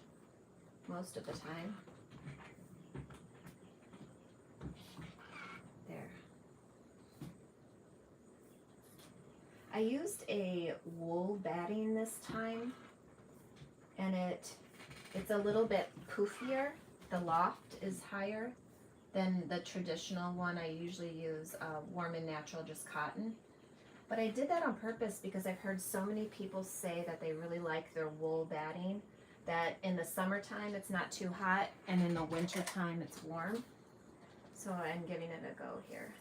most of the time. There. I used a wool batting this time, and it's a little bit poofier. The loft is higher than the traditional one. I usually use warm and natural, just cotton. But I did that on purpose because I've heard so many people say that they really like their wool batting, that in the summertime it's not too hot and in the wintertime it's warm. So I'm giving it a go here.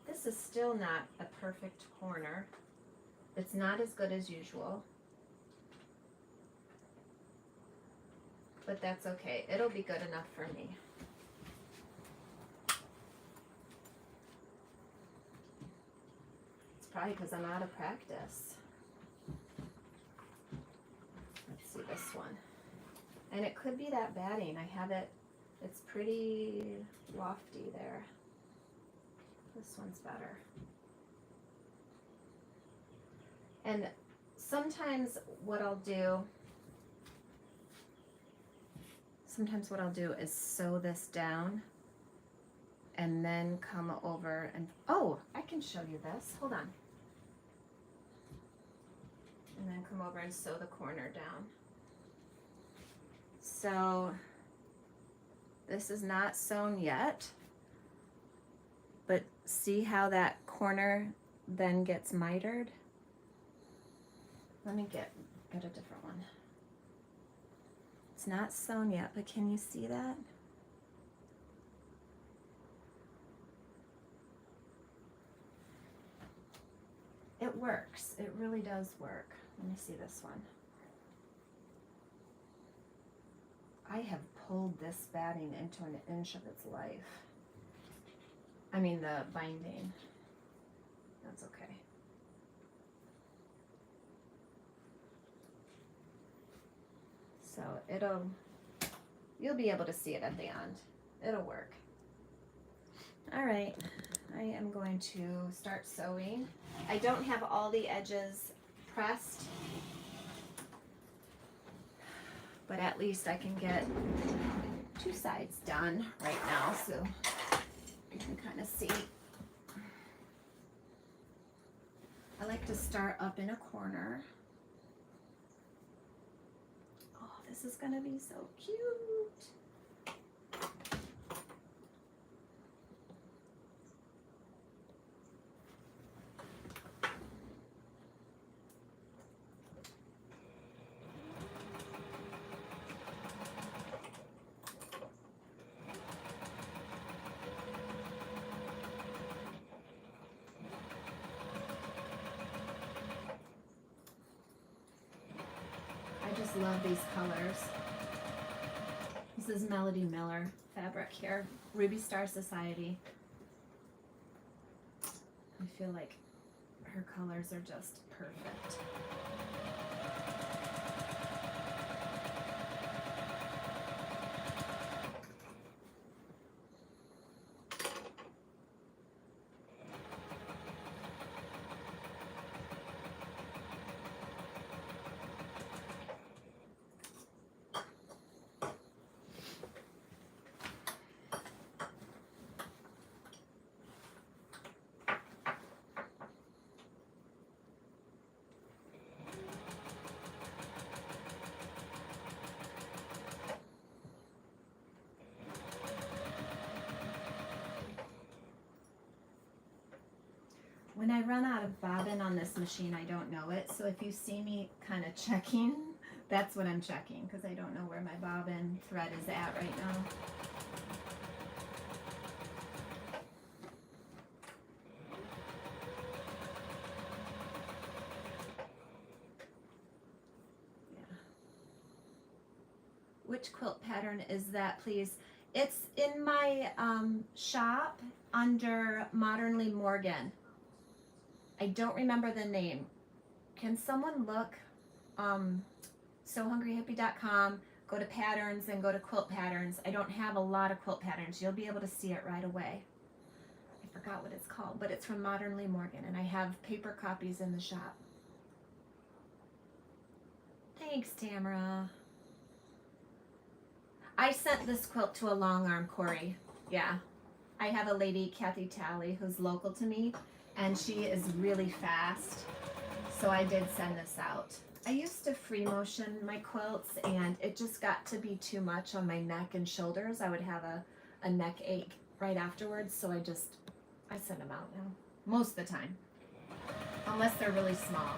This is still not a perfect corner. It's not as good as usual. But that's okay. It'll be good enough for me. It's probably because I'm out of practice. Let's see this one. And it could be that batting. I have it, it's pretty lofty there. This one's better. And sometimes what I'll do is sew this down and then come over and, oh, I can show you this. Hold on. And then come over and sew the corner down. So This is not sewn yet, but see how that corner then gets mitered? Let me get a different one. It's not sewn yet, but can you see that? It works. It really does work. Let me see this one. I have pulled this batting into an inch of its life. I mean the binding. That's okay. So you'll be able to see it at the end. It'll work. All right, I am going to start sewing. I don't have all the edges pressed, but at least I can get 2 sides done right now, so you can kind of see. I like to start up in a corner. Oh, this is gonna be so cute. I just love these colors. This is Melody Miller fabric here, Ruby Star Society. I feel like her colors are just perfect. When I run out of bobbin on this machine, I don't know it. So if you see me kind of checking, that's what I'm checking, because I don't know where my bobbin thread is at right now. Yeah. Which quilt pattern is that, please? It's in my shop under Modernly Morgan. I don't remember the name. Can someone look? So hungryhippie.com, go to patterns and go to quilt patterns. I don't have a lot of quilt patterns. You'll be able to see it right away. I forgot what it's called, but it's from Modernly Morgan, and I have paper copies in the shop. Thanks, Tamara. I sent this quilt to a long arm, Corey. Yeah. I have a lady, Kathy Talley, who's local to me, and she is really fast, so I did send this out. I used to free motion my quilts, and it just got to be too much on my neck and shoulders. I would have a neck ache right afterwards, so I send them out now, most of the time, unless they're really small.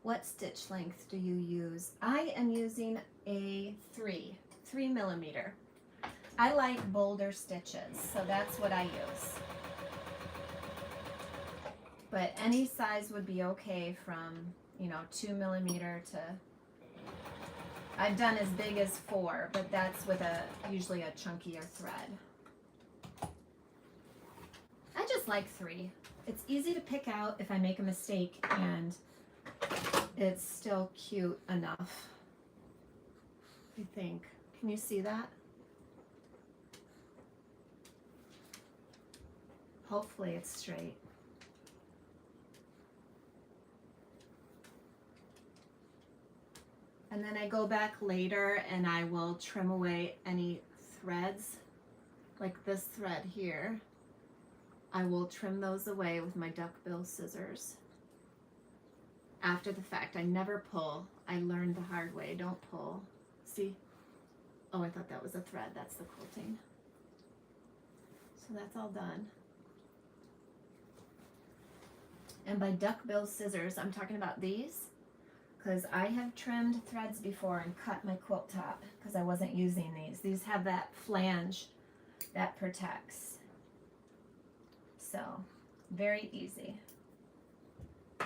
What stitch length do you use? I am using a 3 millimeter. I like bolder stitches, so that's what I use. But any size would be okay from, 2 millimeter to, I've done as big as 4, but that's with usually a chunkier thread. I just like 3. It's easy to pick out if I make a mistake, and it's still cute enough, I think. Can you see that? Hopefully it's straight. And then I go back later and I will trim away any threads, like this thread here. I will trim those away with my duckbill scissors. After the fact, I never pull. I learned the hard way, don't pull. See? Oh, I thought that was a thread, that's the quilting. So that's all done. And by duckbill scissors, I'm talking about these, because I have trimmed threads before and cut my quilt top because I wasn't using these. These have that flange that protects. So, very easy. I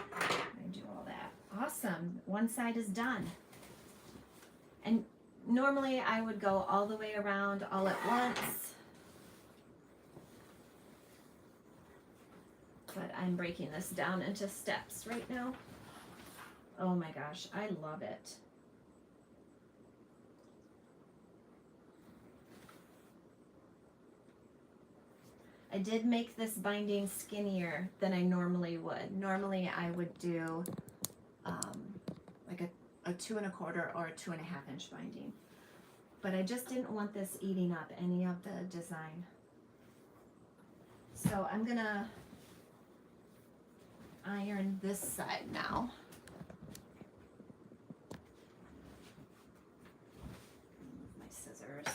do all that. Awesome. One side is done. And normally I would go all the way around all at once. But I'm breaking this down into steps right now. Oh my gosh, I love it. I did make this binding skinnier than I normally would. Normally I would do like a 2 1/4 or a 2 1/2 inch binding. But I just didn't want this eating up any of the design. So I'm gonna iron this side now. My scissors.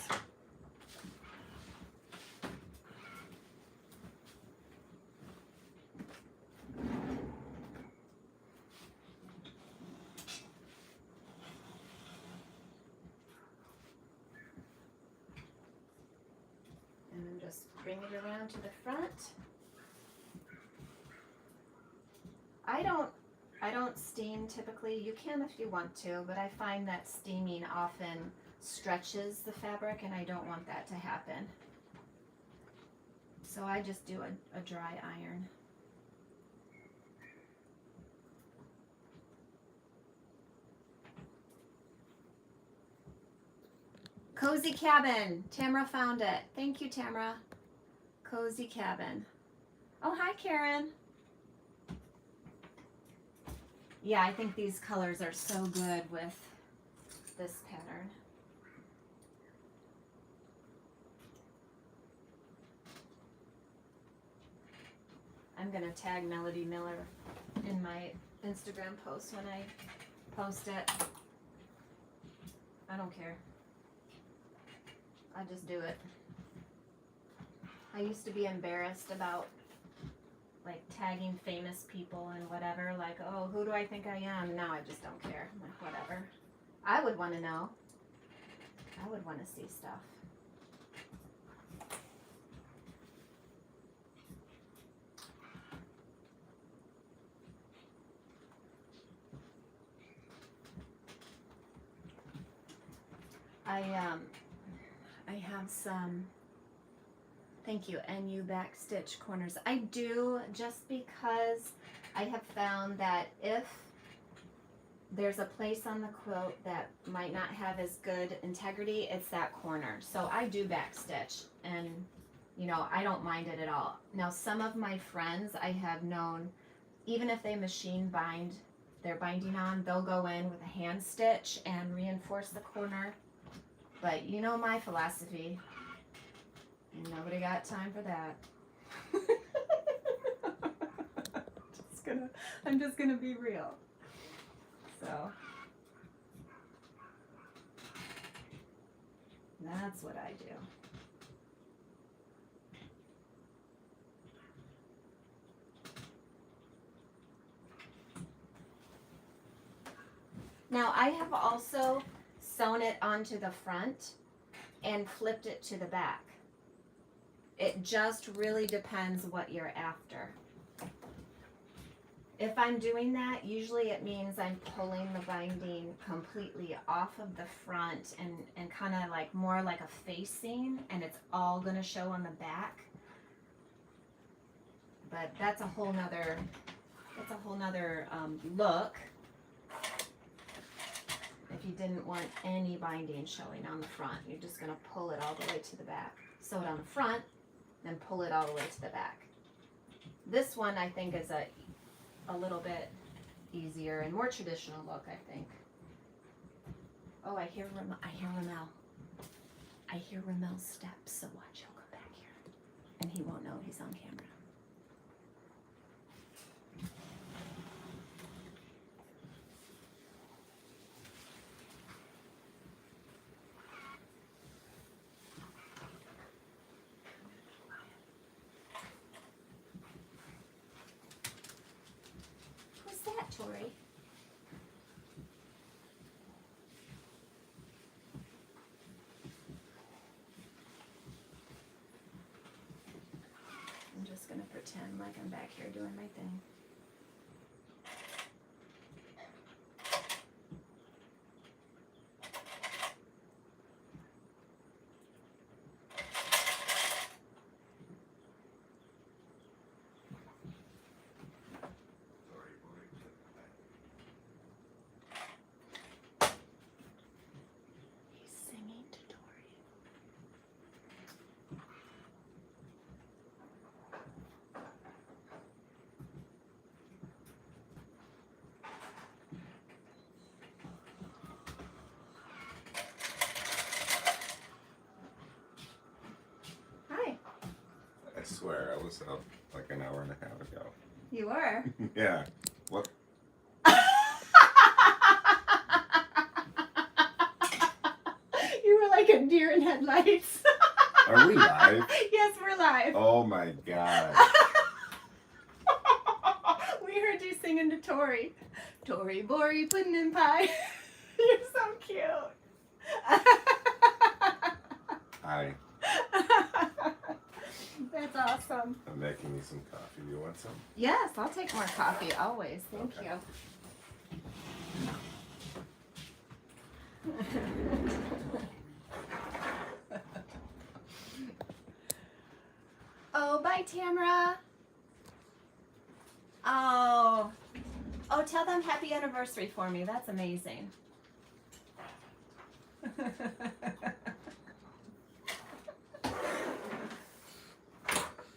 And then just bring it around to the front. I don't steam typically. You can if you want to, but I find that steaming often stretches the fabric and I don't want that to happen. So I just do a dry iron. Cozy Cabin. Tamara found it. Thank you, Tamara. Cozy Cabin. Oh, hi, Karen. Yeah, I think these colors are so good with this pattern. I'm going to tag Melody Miller in my Instagram post when I post it. I don't care. I just do it. I used to be embarrassed about like tagging famous people and whatever, like, oh, who do I think I am? Now I just don't care. I'm like, whatever. I would want to know. I would want to see stuff. I have some, thank you, NU back stitch corners. I do, just because I have found that if there's a place on the quilt that might not have as good integrity, it's that corner. So I do back stitch, and you know, I don't mind it at all. Now some of my friends I have known, even if they machine bind their binding on, they'll go in with a hand stitch and reinforce the corner. But you know my philosophy, nobody got time for that. I'm just gonna be real. So that's what I do. Now I have also sewn it onto the front and flipped it to the back. It just really depends what you're after. If I'm doing that, usually it means I'm pulling the binding completely off of the front and kind of like more like a facing, and it's all going to show on the back. But that's a whole nother look. If you didn't want any binding showing on the front, you're just going to pull it all the way to the back. Sew it on the front, then pull it all the way to the back. This one I think is a little bit easier and more traditional look, I think. Oh, I hear Ramel. I hear Ramel's steps, so watch, he'll come back here. And he won't know he's on camera. Who's that, Tori? I'm just gonna pretend like I'm back here doing my thing. He's singing to Tori. Hi. I swear, I was up like an hour and a half ago. You were? Yeah. What? You were like a deer in headlights. Are we live? Yes, we're live. Oh my god. We heard you singing to Tori. Tori, Bori, pudding and pie. You're so cute. Hi. That's awesome. I'm making you some coffee. Do you want some? Yes, I'll take more coffee always. Thank Okay. you. Oh, bye, Tamara. Oh, tell them happy anniversary for me. That's amazing.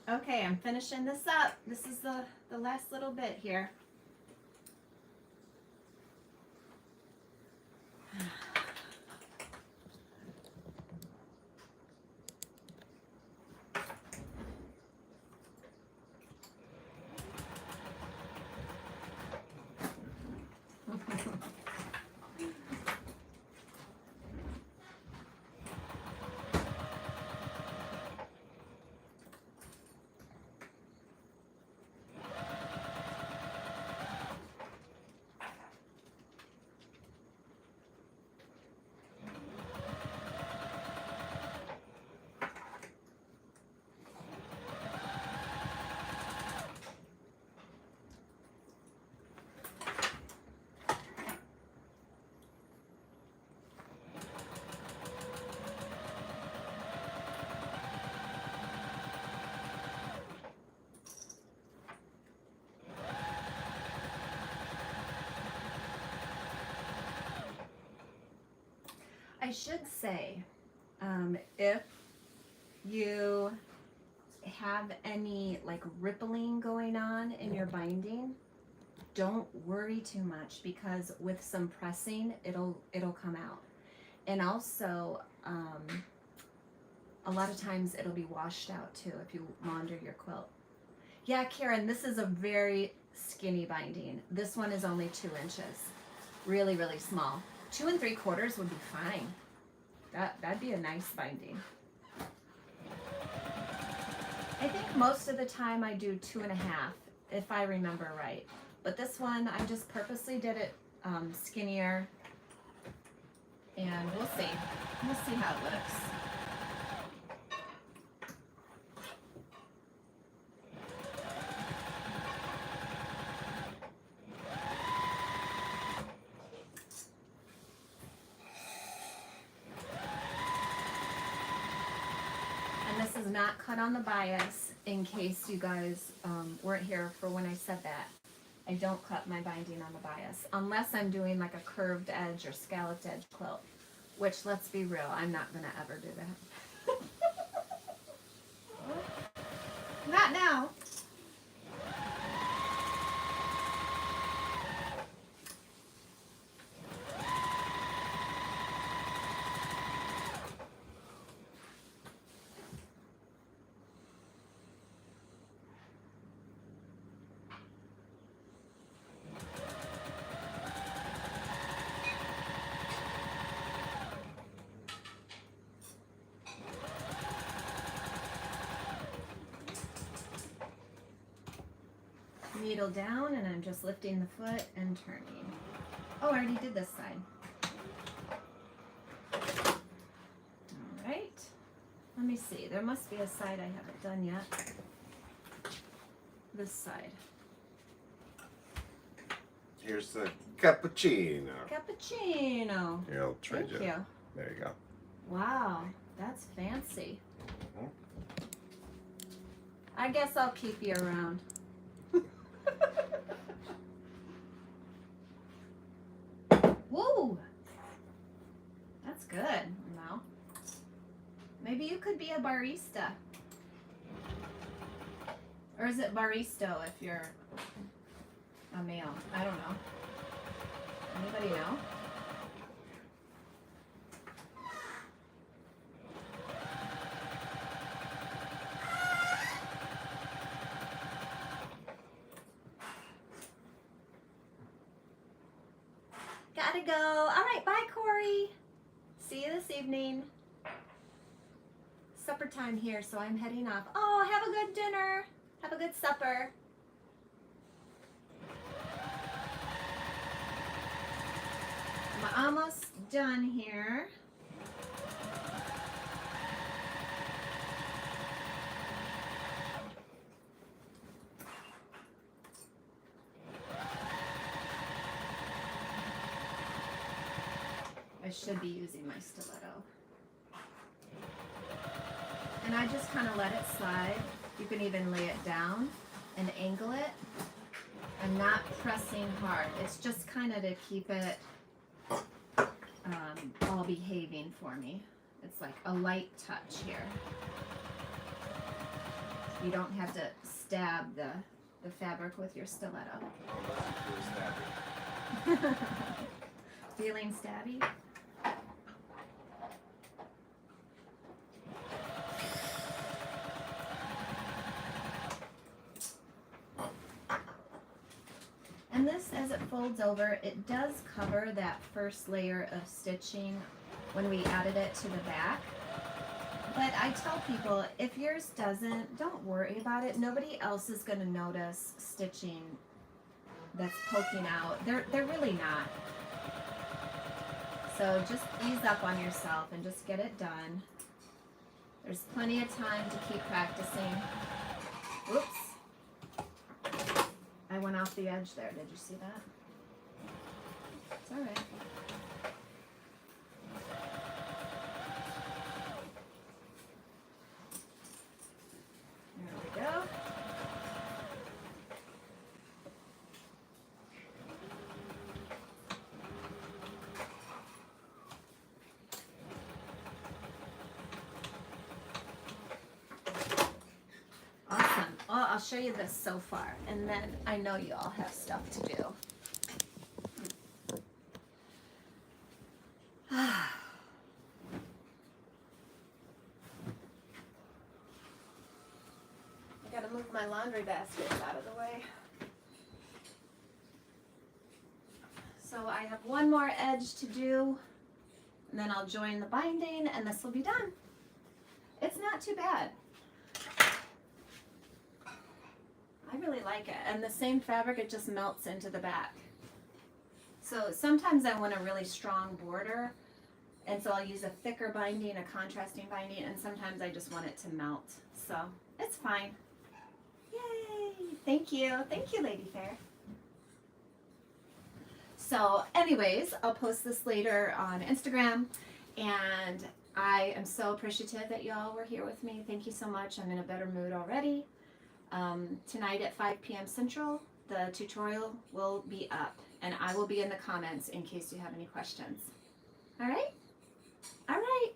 Okay, I'm finishing this up. This is the last little bit here. I should say, if you have any like rippling going on in your binding, don't worry too much, because with some pressing, it'll come out. And also, a lot of times it'll be washed out too if you launder your quilt. Yeah, Karen, this is a very skinny binding. This one is only 2 inches. Really, really small. 2 3/4 would be fine. That'd be a nice binding. I think most of the time I do 2 1/2, if I remember right. But this one, I just purposely did it skinnier. And we'll see. We'll see how it looks. This is not cut on the bias, in case you guys weren't here for when I said that. I don't cut my binding on the bias, unless I'm doing like a curved edge or scalloped edge quilt, which, let's be real, I'm not going to ever do that. Not now. needle down and I'm just lifting the foot and turning. Oh, I already did this side. All right. Let me see. There must be a side I haven't done yet. This side. Here's the cappuccino. Cappuccino. Here, I'll trade Thank you. There you go. Wow, that's fancy. I guess I'll keep you around. Woo! That's good, Mel. Maybe you could be a barista. Or is it baristo if you're a male? I don't know. Anybody know? Gotta go. All right, bye, Corey. See you this evening. Supper time here, so I'm heading off. Oh, have a good dinner. Have a good supper. I'm almost done here. I should be using my stiletto. And I just kind of let it slide. You can even lay it down and angle it. I'm not pressing hard. It's just kind of to keep it all behaving for me. It's like a light touch here. You don't have to stab the fabric with your stiletto. Feeling stabby? And this, as it folds over, it does cover that first layer of stitching when we added it to the back. But I tell people, if yours doesn't, don't worry about it. Nobody else is going to notice stitching that's poking out. They're really not. So just ease up on yourself and just get it done. There's plenty of time to keep practicing. Whoops. I went off the edge there. Did you see that? It's all right. There we go. Awesome. Well, I'll show you this so far, and then I know you all have stuff to do. I gotta move my laundry baskets out of the way. So I have one more edge to do, and then I'll join the binding, and this will be done. It's not too bad. I really like it. And the same fabric, it just melts into the back. So sometimes I want a really strong border, and so I'll use a thicker binding, a contrasting binding, and sometimes I just want it to melt. So it's fine. Yay! Thank you. Thank you, Lady Fair. So anyways, I'll post this later on Instagram, and I am so appreciative that y'all were here with me. Thank you so much. I'm in a better mood already. Tonight at 5 p.m. Central, the tutorial will be up, and I will be in the comments in case you have any questions. All right? All right.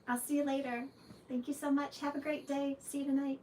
I'll see you later. Thank you so much. Have a great day. See you tonight.